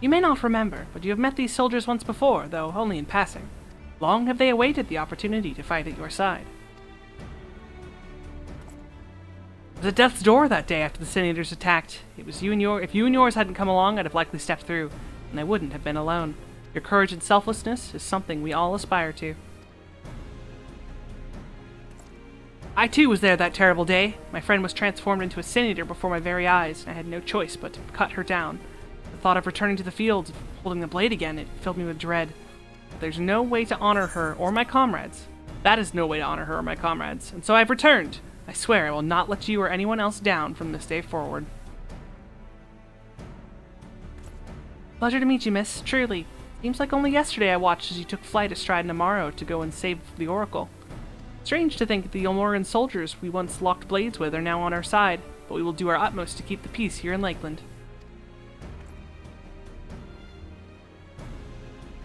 You may not remember, but you have met these soldiers once before, though only in passing. Long have they awaited the opportunity to fight at your side. It was at death's door that day after the Sin Eaters attacked. It was if you and yours hadn't come along, I'd have likely stepped through, and I wouldn't have been alone. Your courage and selflessness is something we all aspire to. I too was there that terrible day. My friend was transformed into a Sin Eater before my very eyes, and I had no choice but to cut her down. The thought of returning to the fields, holding the blade again, it filled me with dread. But there's no way to honor her or my comrades. That is no way to honor her or my comrades, and so I've returned. I swear I will not let you or anyone else down from this day forward. Pleasure to meet you, miss. Truly. Seems like only yesterday I watched as you took flight astride Namaro to go and save the Oracle. Strange to think that the Ulmoran soldiers we once locked blades with are now on our side, but we will do our utmost to keep the peace here in Lakeland.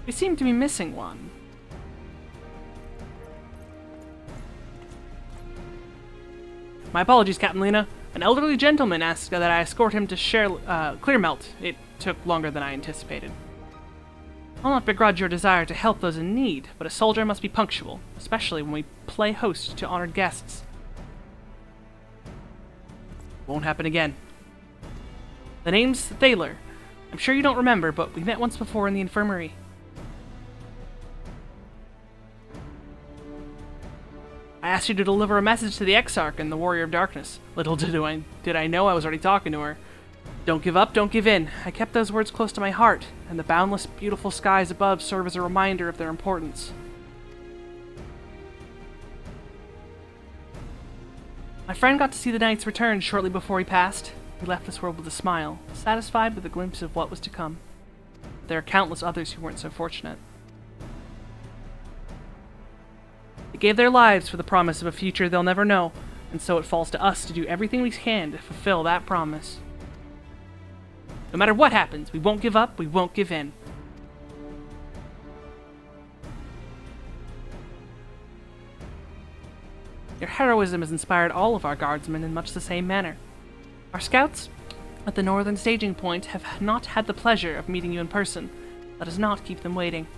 We seem to be missing one. My apologies, Captain Lena. An elderly gentleman asked that I escort him to Clearmelt. It took longer than I anticipated. I'll not begrudge your desire to help those in need, but a soldier must be punctual, especially when we play host to honored guests. Won't happen again. The name's Thaler. I'm sure you don't remember, but we met once before in the infirmary. I asked you to deliver a message to the Exarch and the Warrior of Darkness. Little did I know I was already talking to her. Don't give up, don't give in. I kept those words close to my heart, and the boundless, beautiful skies above serve as a reminder of their importance. My friend got to see the knight's return shortly before he passed. He left this world with a smile, satisfied with a glimpse of what was to come. There are countless others who weren't so fortunate. They gave their lives for the promise of a future they'll never know, and so it falls to us to do everything we can to fulfill that promise. No matter what happens, we won't give up, we won't give in. Your heroism has inspired all of our guardsmen in much the same manner. Our scouts at the northern staging point have not had the pleasure of meeting you in person. Let us not keep them waiting.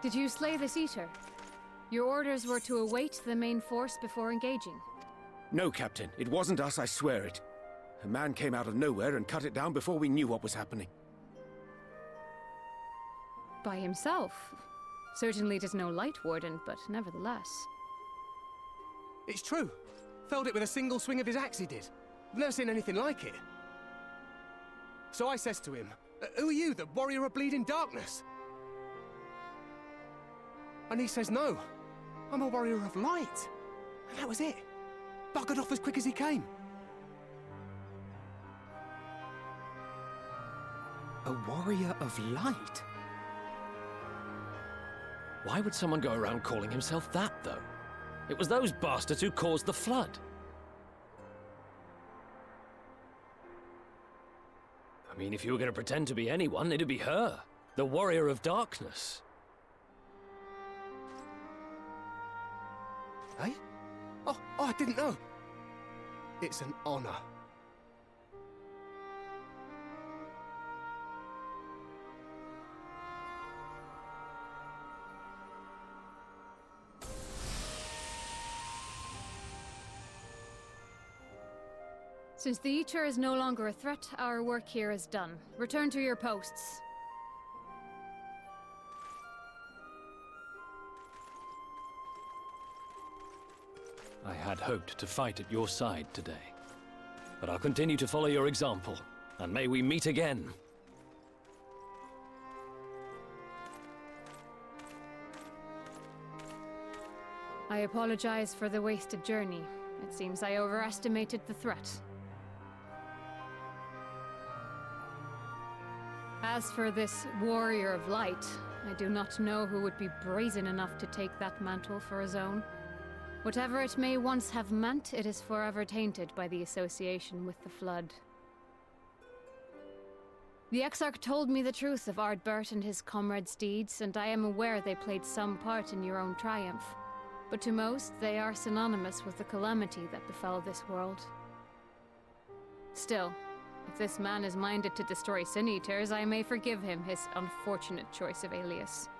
Did you slay this Eater? Your orders were to await the main force before engaging. No, Captain. It wasn't us, I swear it. A man came out of nowhere and cut it down before we knew what was happening. By himself? Certainly it is no Light Warden, but nevertheless. It's true. Felled it with a single swing of his axe, he did. I've never seen anything like it. So I says to him, "Who are you, the warrior of bleeding darkness?" And he says, "No, I'm a warrior of light." And that was it. Buggered off as quick as he came. A warrior of light? Why would someone go around calling himself that, though? It was those bastards who caused the flood. I mean, if you were going to pretend to be anyone, it'd be her. The Warrior of Darkness. Eh? Oh, I didn't know. It's an honor. Since the Eater is no longer a threat, our work here is done. Return to your posts. I had hoped to fight at your side today. But I'll continue to follow your example, and may we meet again. I apologize for the wasted journey. It seems I overestimated the threat. As for this Warrior of Light, I do not know who would be brazen enough to take that mantle for his own. Whatever it may once have meant, it is forever tainted by the association with the Flood. The Exarch told me the truth of Ardbert and his comrades' deeds, and I am aware they played some part in your own triumph. But to most, they are synonymous with the calamity that befell this world. Still, if this man is minded to destroy Sin Eaters, I may forgive him his unfortunate choice of alias.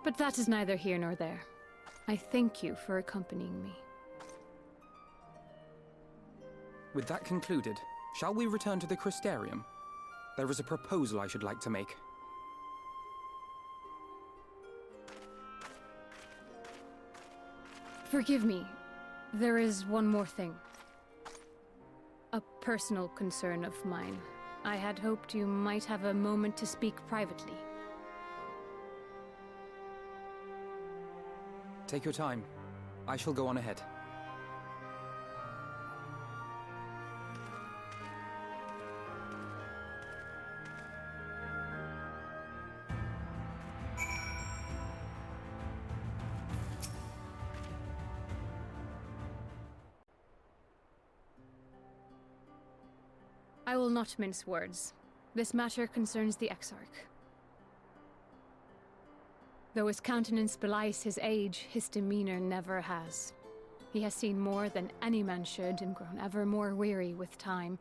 But that is neither here nor there. I thank you for accompanying me. With that concluded, shall we return to the Crystarium? There is a proposal I should like to make. Forgive me. There is one more thing. A personal concern of mine. I had hoped you might have a moment to speak privately. Take your time. I shall go on ahead. I will not mince words. This matter concerns the Exarch. Though his countenance belies his age, his demeanor never has. He has seen more than any man should and grown ever more weary with time.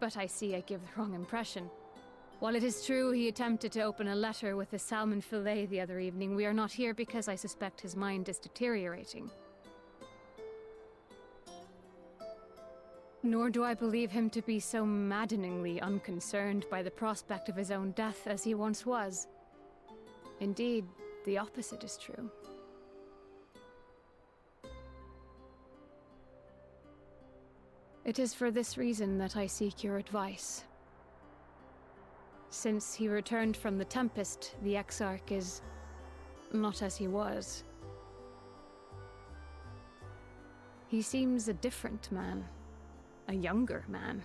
But I see I give the wrong impression. While it is true he attempted to open a letter with a salmon fillet the other evening, we are not here because I suspect his mind is deteriorating. Nor do I believe him to be so maddeningly unconcerned by the prospect of his own death as he once was. Indeed, the opposite is true. It is for this reason that I seek your advice. Since he returned from the Tempest, the Exarch is not as he was. He seems a different man. A younger man.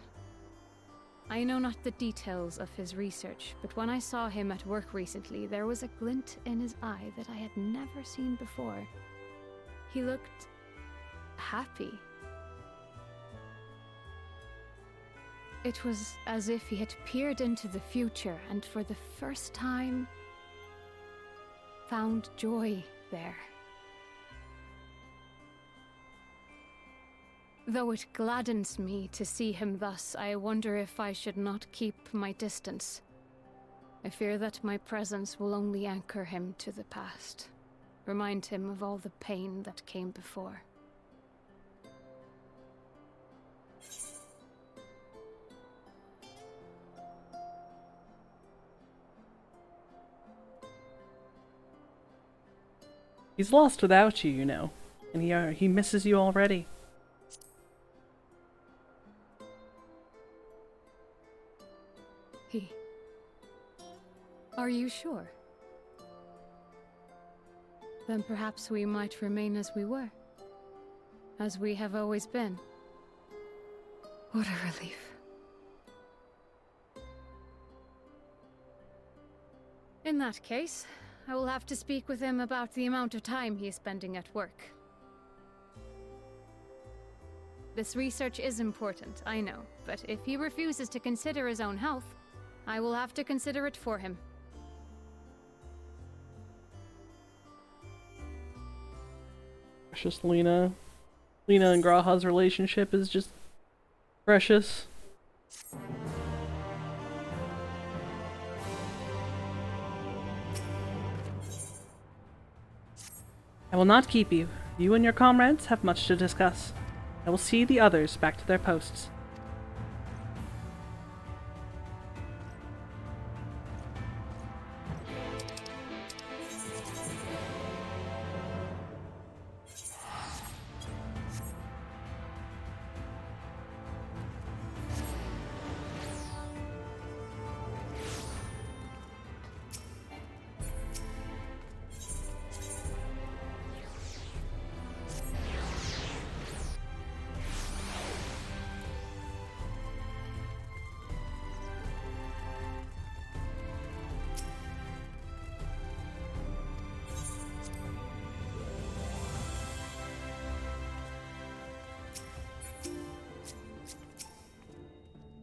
I know not the details of his research, but when I saw him at work recently, there was a glint in his eye that I had never seen before. He looked happy. It was as if he had peered into the future and for the first time found joy there. Though it gladdens me to see him thus, I wonder if I should not keep my distance. I fear that my presence will only anchor him to the past, remind him of all the pain that came before. He's lost without you, you know, and he misses you already. Are you sure? Then perhaps we might remain as we were. As we have always been. What a relief. In that case, I will have to speak with him about the amount of time he is spending at work. This research is important, I know, but if he refuses to consider his own health, I will have to consider it for him. Precious Lena. Lena and Graha's relationship is just precious. I will not keep you. You and your comrades have much to discuss. I will see the others back to their posts.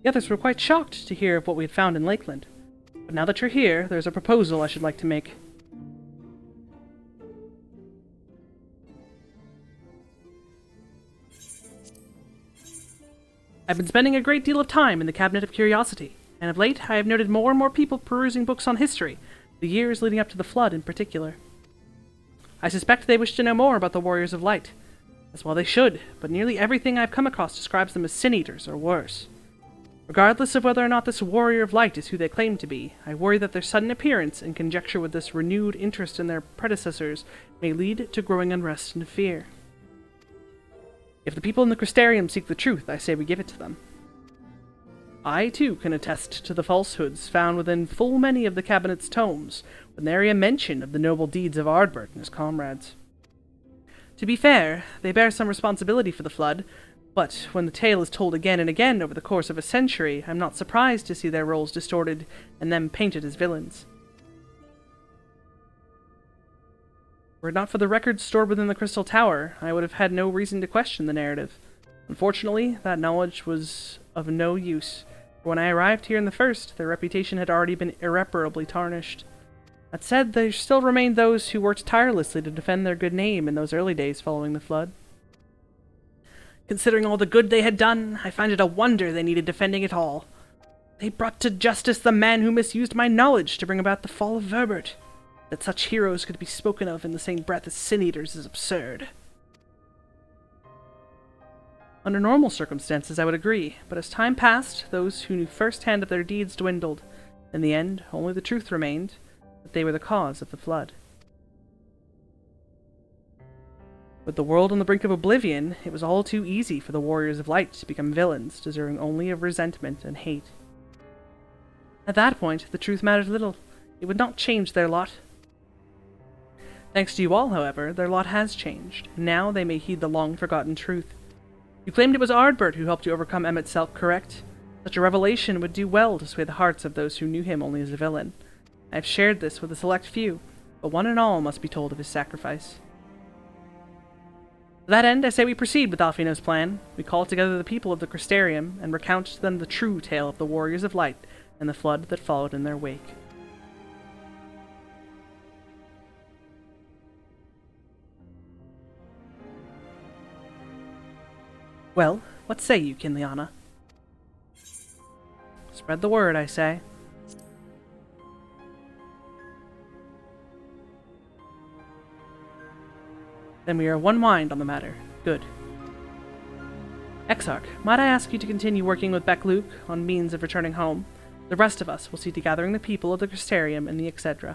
The others were quite shocked to hear of what we had found in Lakeland. But now that you're here, there's a proposal I should like to make. I've been spending a great deal of time in the Cabinet of Curiosity, and of late I have noted more and more people perusing books on history, the years leading up to the Flood in particular. I suspect they wish to know more about the Warriors of Light. As well they should, but nearly everything I've come across describes them as sin-eaters or worse. Regardless of whether or not this Warrior of Light is who they claim to be, I worry that their sudden appearance in conjecture with this renewed interest in their predecessors may lead to growing unrest and fear. If the people in the Crystarium seek the truth, I say we give it to them. I, too, can attest to the falsehoods found within full many of the Cabinet's tomes, with nary a mention of the noble deeds of Ardbert and his comrades. To be fair, they bear some responsibility for the Flood, but when the tale is told again and again over the course of a century, I'm not surprised to see their roles distorted and them painted as villains. Were it not for the records stored within the Crystal Tower, I would have had no reason to question the narrative. Unfortunately, that knowledge was of no use, for when I arrived here in the First, their reputation had already been irreparably tarnished. That said, there still remained those who worked tirelessly to defend their good name in those early days following the Flood. Considering all the good they had done, I find it a wonder they needed defending at all. They brought to justice the man who misused my knowledge to bring about the fall of Verbert. That such heroes could be spoken of in the same breath as sin-eaters is absurd. Under normal circumstances, I would agree, but as time passed, those who knew firsthand of their deeds dwindled. In the end, only the truth remained, that they were the cause of the Flood. With the world on the brink of oblivion, it was all too easy for the Warriors of Light to become villains, deserving only of resentment and hate. At that point, the truth mattered little. It would not change their lot. Thanks to you all, however, their lot has changed, and now they may heed the long-forgotten truth. You claimed it was Ardbert who helped you overcome Emmett Selk, correct? Such a revelation would do well to sway the hearts of those who knew him only as a villain. I have shared this with a select few, but one and all must be told of his sacrifice. To that end, I say we proceed with Alfino's plan. We call together the people of the Crystarium, and recount to them the true tale of the Warriors of Light and the Flood that followed in their wake. Well, what say you, Kinliana? Spread the word, I say. Then we are one mind on the matter. Good. Exarch, might I ask you to continue working with Beck-Luke on means of returning home? The rest of us will see to gathering the people of the Crystarium and the XIV.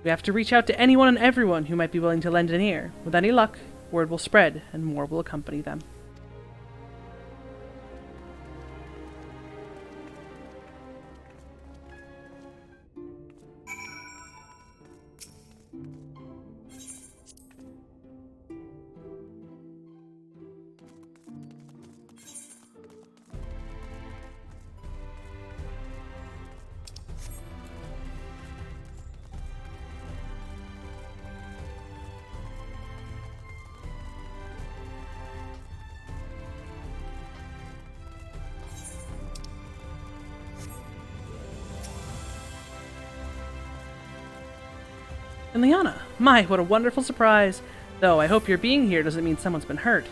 We have to reach out to anyone and everyone who might be willing to lend an ear. With any luck, word will spread, and more will accompany them. And Liana, my, what a wonderful surprise! Though I hope your being here doesn't mean someone's been hurt.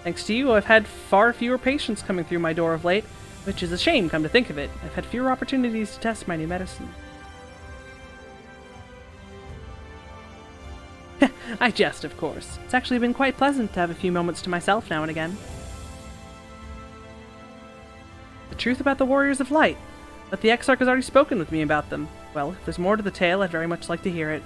Thanks to you, I've had far fewer patients coming through my door of late, which is a shame, come to think of it. I've had fewer opportunities to test my new medicine. I jest, of course. It's actually been quite pleasant to have a few moments to myself now and again. The truth about the Warriors of Light. But the Exarch has already spoken with me about them. Well, if there's more to the tale, I'd very much like to hear it.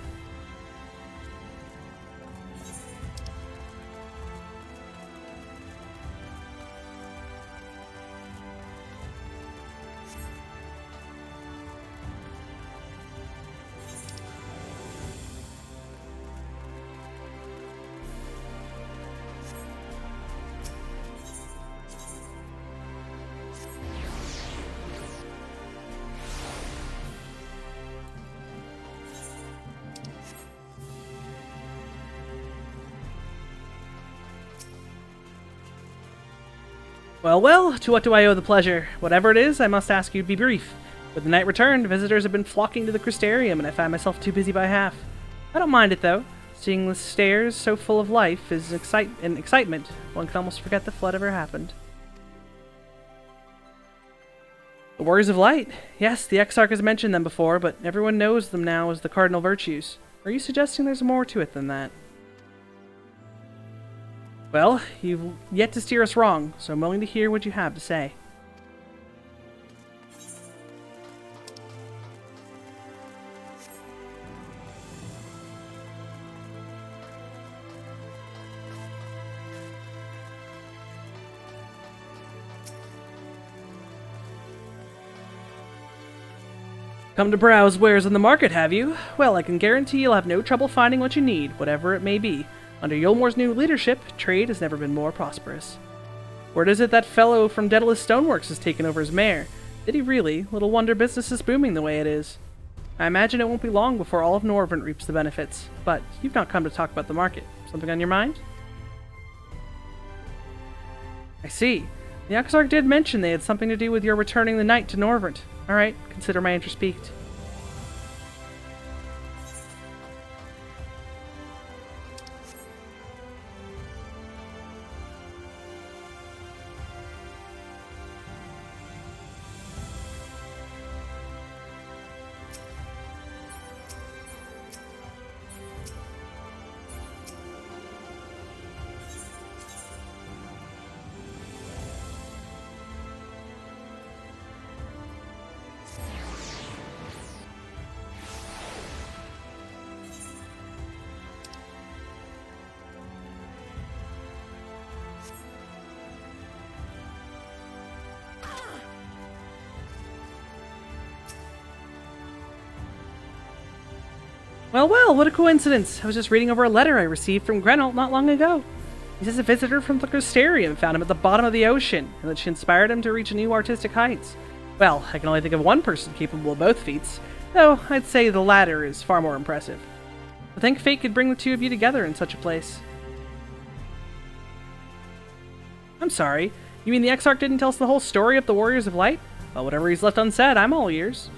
Well, well, to what do I owe the pleasure? Whatever it is, I must ask you to be brief. With the night returned, visitors have been flocking to the Crystarium, and I find myself too busy by half. I don't mind it, though. Seeing the stairs so full of life is excitement. One can almost forget the flood ever happened. The Warriors of Light? Yes, the Exarch has mentioned them before, but everyone knows them now as the Cardinal Virtues. Are you suggesting there's more to it than that? Well, you've yet to steer us wrong, so I'm willing to hear what you have to say. Come to browse wares on the market, have you? Well, I can guarantee you'll have no trouble finding what you need, whatever it may be. Under Yulmore's new leadership, trade has never been more prosperous. Word is it that fellow from Daedalus Stoneworks has taken over as mayor. Did he really? Little wonder business is booming the way it is. I imagine it won't be long before all of Norvrent reaps the benefits. But you've not come to talk about the market. Something on your mind? I see. The Exarch did mention they had something to do with your returning the knight to Norvrent. Alright, consider my interest piqued. Well, well, what a coincidence. I was just reading over a letter I received from Grenell not long ago. He says a visitor from the Crystarium found him at the bottom of the ocean, and that she inspired him to reach new artistic heights. Well, I can only think of one person capable of both feats, though I'd say the latter is far more impressive. I think fate could bring the two of you together in such a place. I'm sorry, you mean the Exarch didn't tell us the whole story of the Warriors of Light? Well, whatever he's left unsaid, I'm all ears.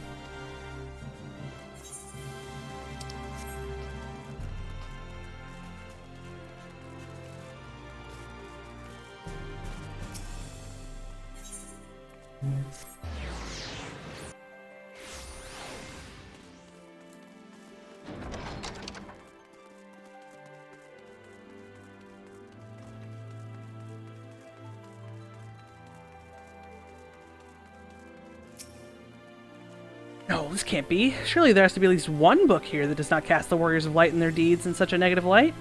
No, this can't be. Surely there has to be at least one book here that does not cast the Warriors of Light and their deeds in such a negative light.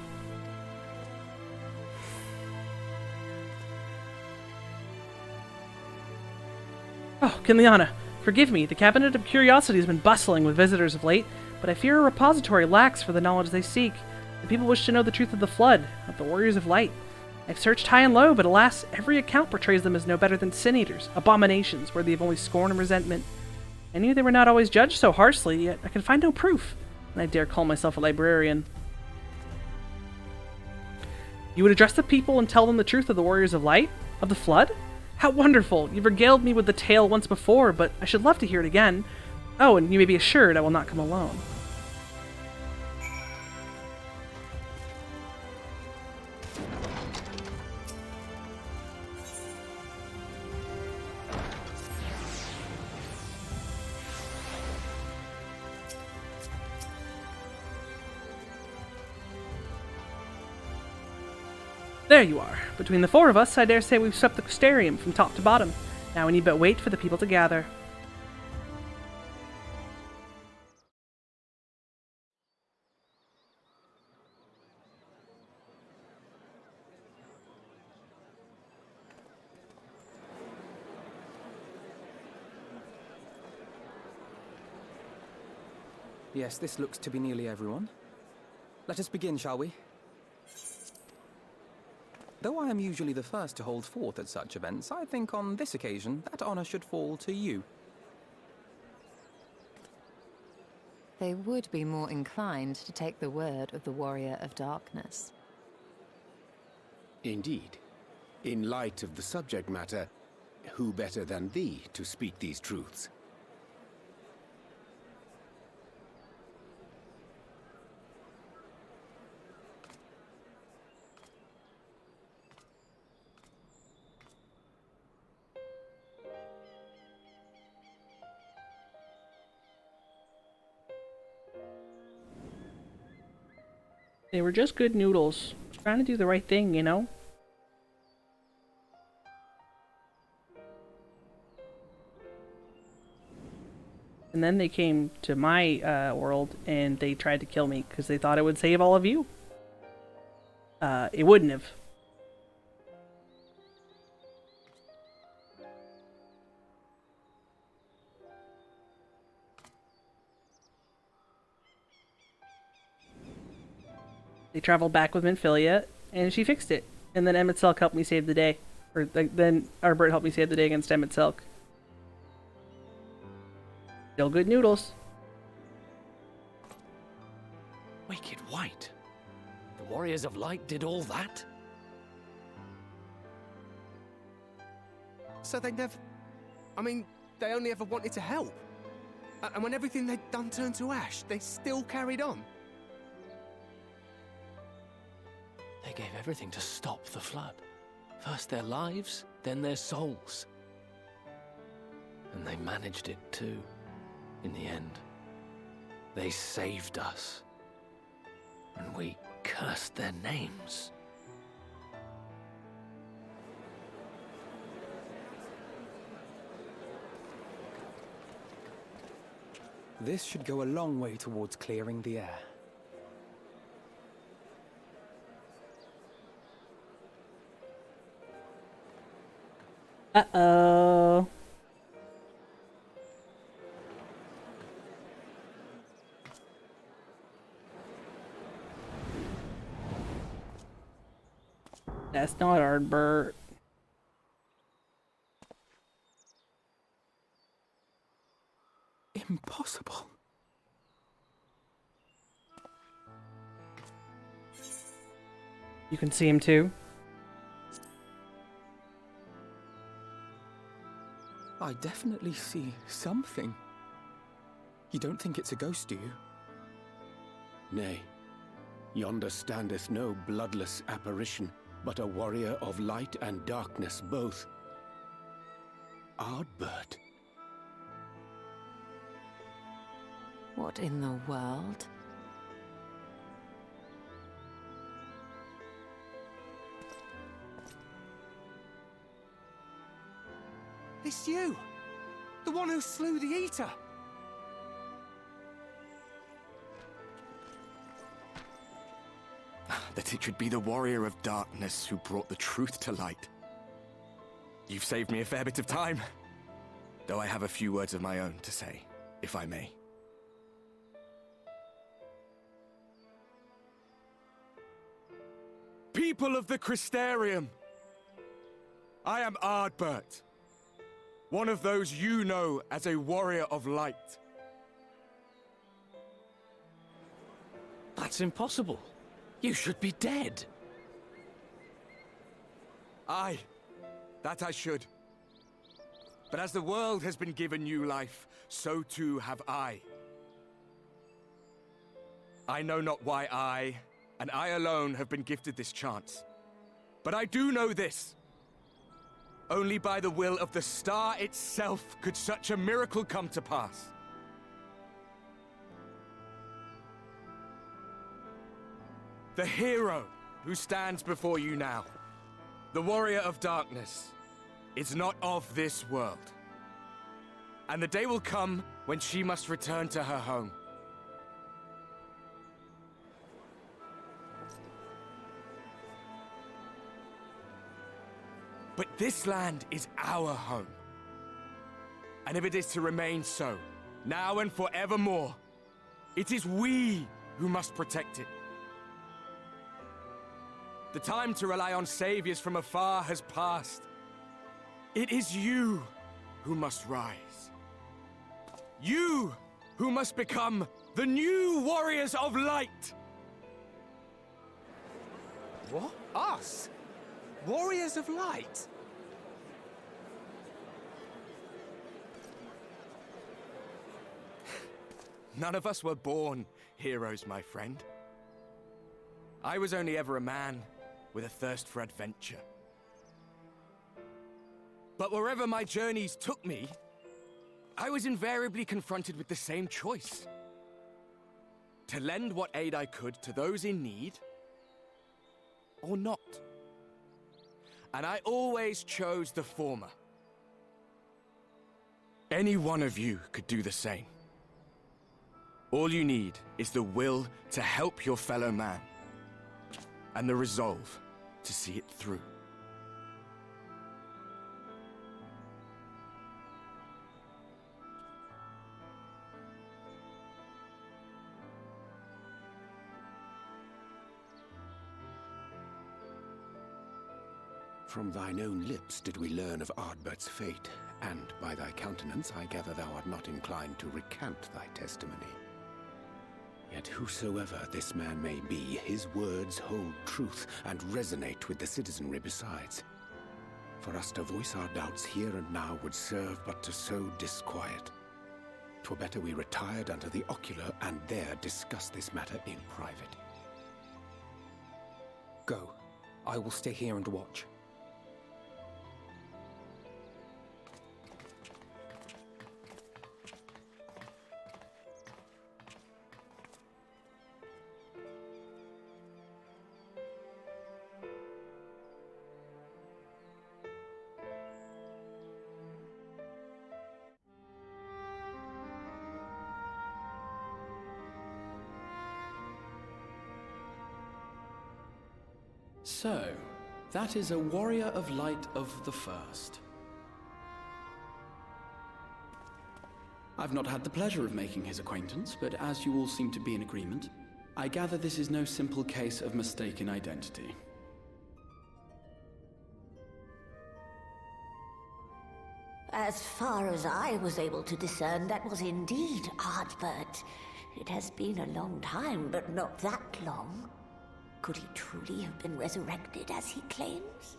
Oh, Kinliana, forgive me. The Cabinet of Curiosity has been bustling with visitors of late, but I fear a repository lacks for the knowledge they seek. The people wish to know the truth of the Flood, of the Warriors of Light. I've searched high and low, but alas, every account portrays them as no better than sin-eaters, abominations, worthy of only scorn and resentment. I knew they were not always judged so harshly, yet I can find no proof, and I dare call myself a librarian. You would address the people and tell them the truth of the Warriors of Light? Of the Flood? How wonderful! You've regaled me with the tale once before, but I should love to hear it again. Oh, and you may be assured I will not come alone. There you are. Between the four of us, I dare say we've swept the Custarium from top to bottom. Now we need but wait for the people to gather. Yes, this looks to be nearly everyone. Let us begin, shall we? Though I am usually the first to hold forth at such events, I think on this occasion that honor should fall to you. They would be more inclined to take the word of the Warrior of Darkness. Indeed. In light of the subject matter, who better than thee to speak these truths? They were just good noodles. Trying to do the right thing, you know? And then they came to my world and they tried to kill me because they thought it would save all of you. It wouldn't have. They traveled back with Minfilia, and she fixed it. And then Emmett Selk helped me save the day. Or then Arbert helped me save the day against Emmett Selk. Still good noodles. Wicked White. The Warriors of Light did all that? So they never... I mean, they only ever wanted to help. And when everything they'd done turned to ash, they still carried on. They gave everything to stop the Flood. First their lives, then their souls. And they managed it too, in the end. They saved us. And we cursed their names. This should go a long way towards clearing the air. Uh-oh. That's not Ardbert. Impossible. You can see him too. I definitely see something. You don't think it's a ghost, do you? Nay. Yonder standeth no bloodless apparition, but a warrior of light and darkness both. Ardbert. What in the world? It's you! The one who slew the Eater! That it should be the Warrior of Darkness who brought the truth to light. You've saved me a fair bit of time, though I have a few words of my own to say, if I may. People of the Crystarium, I am Ardbert, one of those you know as a Warrior of Light. That's impossible. You should be dead. Aye, that I should. But as the world has been given new life, so too have I. I know not why I, and I alone, have been gifted this chance. But I do know this. Only by the will of the star itself could such a miracle come to pass. The hero who stands before you now, the Warrior of Darkness, is not of this world. And the day will come when she must return to her home. But this land is our home. And if it is to remain so, now and forevermore, it is we who must protect it. The time to rely on saviors from afar has passed. It is you who must rise. You who must become the new Warriors of Light! What? Us? Warriors of Light? None of us were born heroes, my friend. I was only ever a man with a thirst for adventure. But wherever my journeys took me, I was invariably confronted with the same choice. To lend what aid I could to those in need, or not. And I always chose the former. Any one of you could do the same. All you need is the will to help your fellow man, and the resolve to see it through. From thine own lips did we learn of Ardbert's fate, and by thy countenance I gather thou art not inclined to recant thy testimony. Yet whosoever this man may be, his words hold truth and resonate with the citizenry besides. For us to voice our doubts here and now would serve but to sow disquiet. 'Twere better we retired unto the ocular and there discuss this matter in private. Go. I will stay here and watch. So, that is a Warrior of Light of the First. I've not had the pleasure of making his acquaintance, but as you all seem to be in agreement, I gather this is no simple case of mistaken identity. As far as I was able to discern, that was indeed Ardbert. It has been a long time, but not that long. Could he truly have been resurrected as he claims?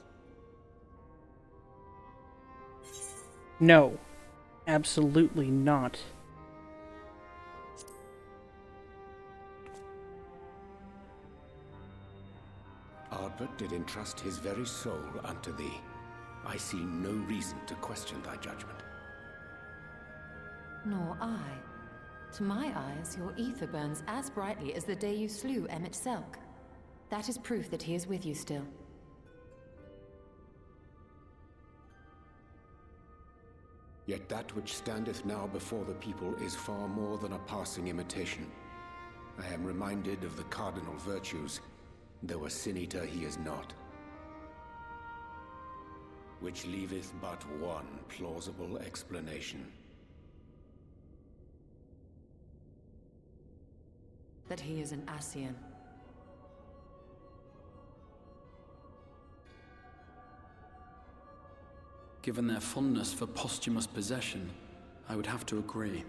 No. Absolutely not. Ardbert did entrust his very soul unto thee. I see no reason to question thy judgment. Nor I. To my eyes, your ether burns as brightly as the day you slew Emmett Selk. That is proof that he is with you still. Yet that which standeth now before the people is far more than a passing imitation. I am reminded of the cardinal virtues, though a sin-eater he is not. Which leaveth but one plausible explanation. That he is an Ascian. Given their fondness for posthumous possession, I would have to agree.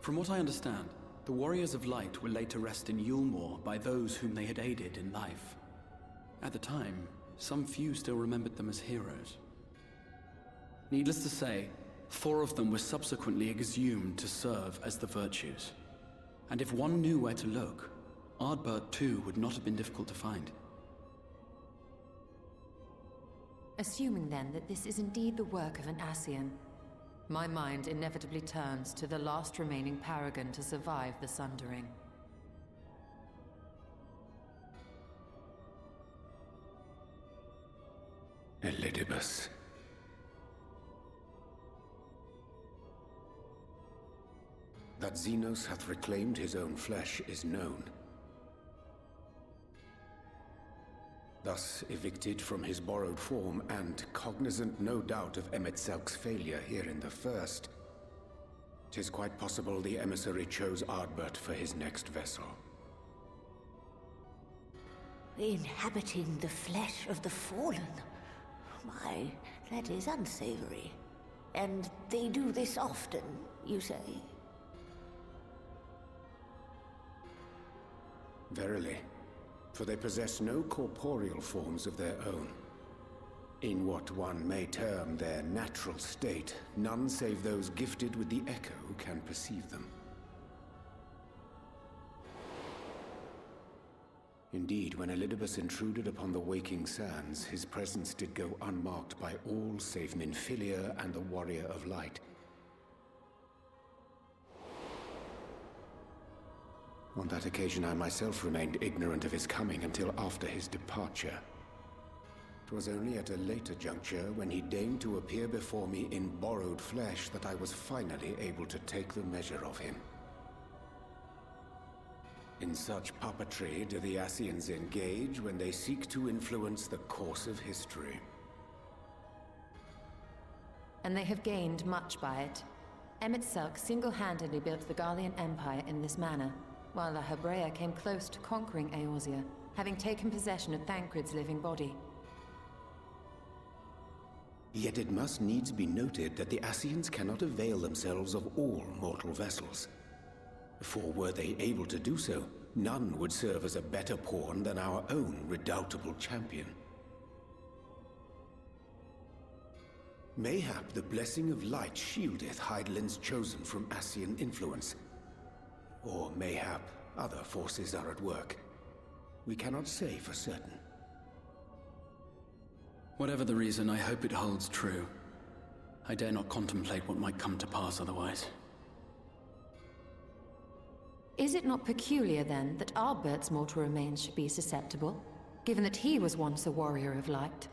From what I understand, the Warriors of Light were laid to rest in Yulmore by those whom they had aided in life. At the time, some few still remembered them as heroes. Needless to say, 4 of them were subsequently exhumed to serve as the virtues. And if one knew where to look, Ardbert too would not have been difficult to find. Assuming then that this is indeed the work of an Ascian, my mind inevitably turns to the last remaining paragon to survive the Sundering. Elidibus. That Xenos hath reclaimed his own flesh is known. Thus evicted from his borrowed form, and cognizant no doubt of Emmett Selk's failure here in the first, 'tis quite possible the emissary chose Ardbert for his next vessel. Inhabiting the flesh of the fallen? My, that is unsavory. And they do this often, you say? Verily, for they possess no corporeal forms of their own. In what one may term their natural state, none save those gifted with the echo can perceive them. Indeed, when Elidibus intruded upon the waking sands, his presence did go unmarked by all save Minfilia and the Warrior of Light. On that occasion, I myself remained ignorant of his coming until after his departure. It was only at a later juncture, when he deigned to appear before me in borrowed flesh, that I was finally able to take the measure of him. In such puppetry do the Ascians engage when they seek to influence the course of history. And they have gained much by it. Emmett Selk single-handedly built the Garlean Empire in this manner, while the Hebrea came close to conquering Eorzea, having taken possession of Thancred's living body. Yet it must needs be noted that the Ascians cannot avail themselves of all mortal vessels. For were they able to do so, none would serve as a better pawn than our own redoubtable champion. Mayhap the blessing of light shieldeth Hydaelyn's chosen from Ascian influence. Or mayhap other forces are at work. We cannot say for certain. Whatever the reason, I hope it holds true. I dare not contemplate what might come to pass otherwise. Is it not peculiar, then, that Ardbert's mortal remains should be susceptible, given that he was once a warrior of light?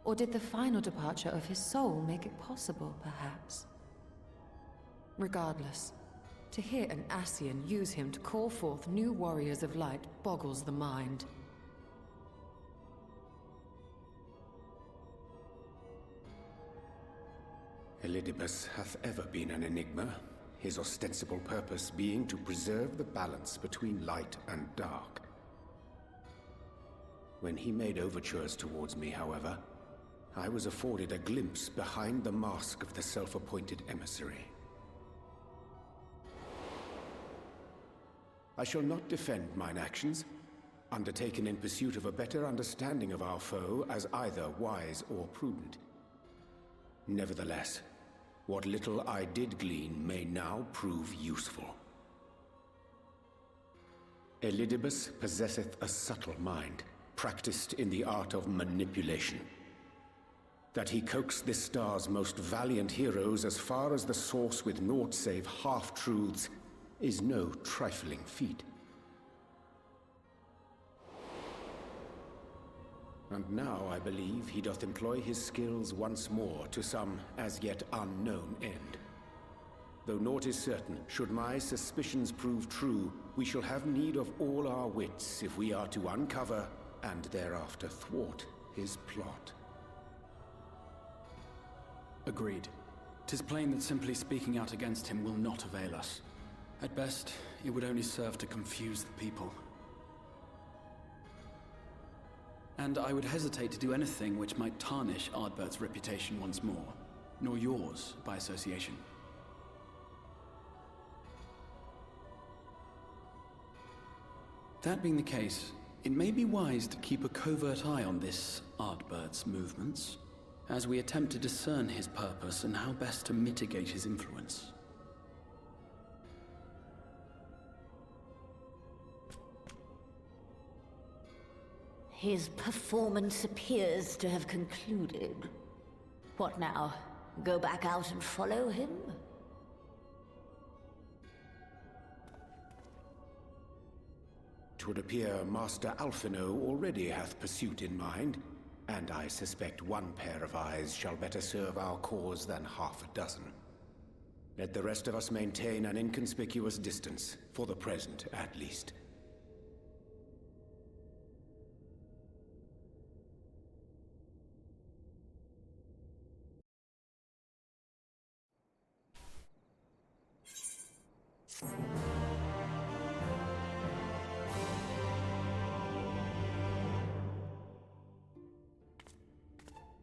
Or did the final departure of his soul make it possible, perhaps? Regardless, to hear an Ascian use him to call forth new warriors of light boggles the mind. Elidibus hath ever been an enigma, his ostensible purpose being to preserve the balance between light and dark. When he made overtures towards me, however, I was afforded a glimpse behind the mask of the self-appointed emissary. I shall not defend mine actions, undertaken in pursuit of a better understanding of our foe as either wise or prudent. Nevertheless, what little I did glean may now prove useful. Elidibus possesseth a subtle mind, practiced in the art of manipulation. That he coaxed this star's most valiant heroes as far as the source with naught save half-truths is no trifling feat. And now I believe he doth employ his skills once more to some as yet unknown end. Though naught is certain, should my suspicions prove true, we shall have need of all our wits if we are to uncover and thereafter thwart his plot. Agreed. 'Tis plain that simply speaking out against him will not avail us. At best, it would only serve to confuse the people. And I would hesitate to do anything which might tarnish Ardbert's reputation once more, nor yours by association. That being the case, it may be wise to keep a covert eye on this Ardbert's movements, as we attempt to discern his purpose and how best to mitigate his influence. His performance appears to have concluded. What now? Go back out and follow him? Twould appear Master Alphino already hath pursuit in mind, and I suspect one pair of eyes shall better serve our cause than half a dozen. Let the rest of us maintain an inconspicuous distance, for the present at least.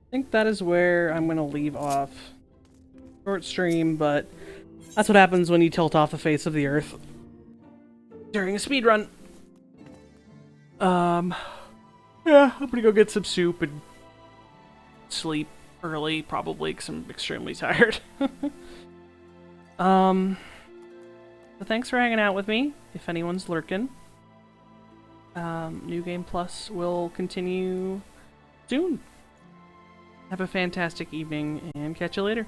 I think that is where I'm going to leave off. Short stream, but that's what happens when you tilt off the face of the earth during a speedrun. Yeah, I'm gonna go get some soup and sleep early, probably, because I'm extremely tired. So thanks for hanging out with me, if anyone's lurking. New Game Plus will continue soon. Have a fantastic evening, and catch you later.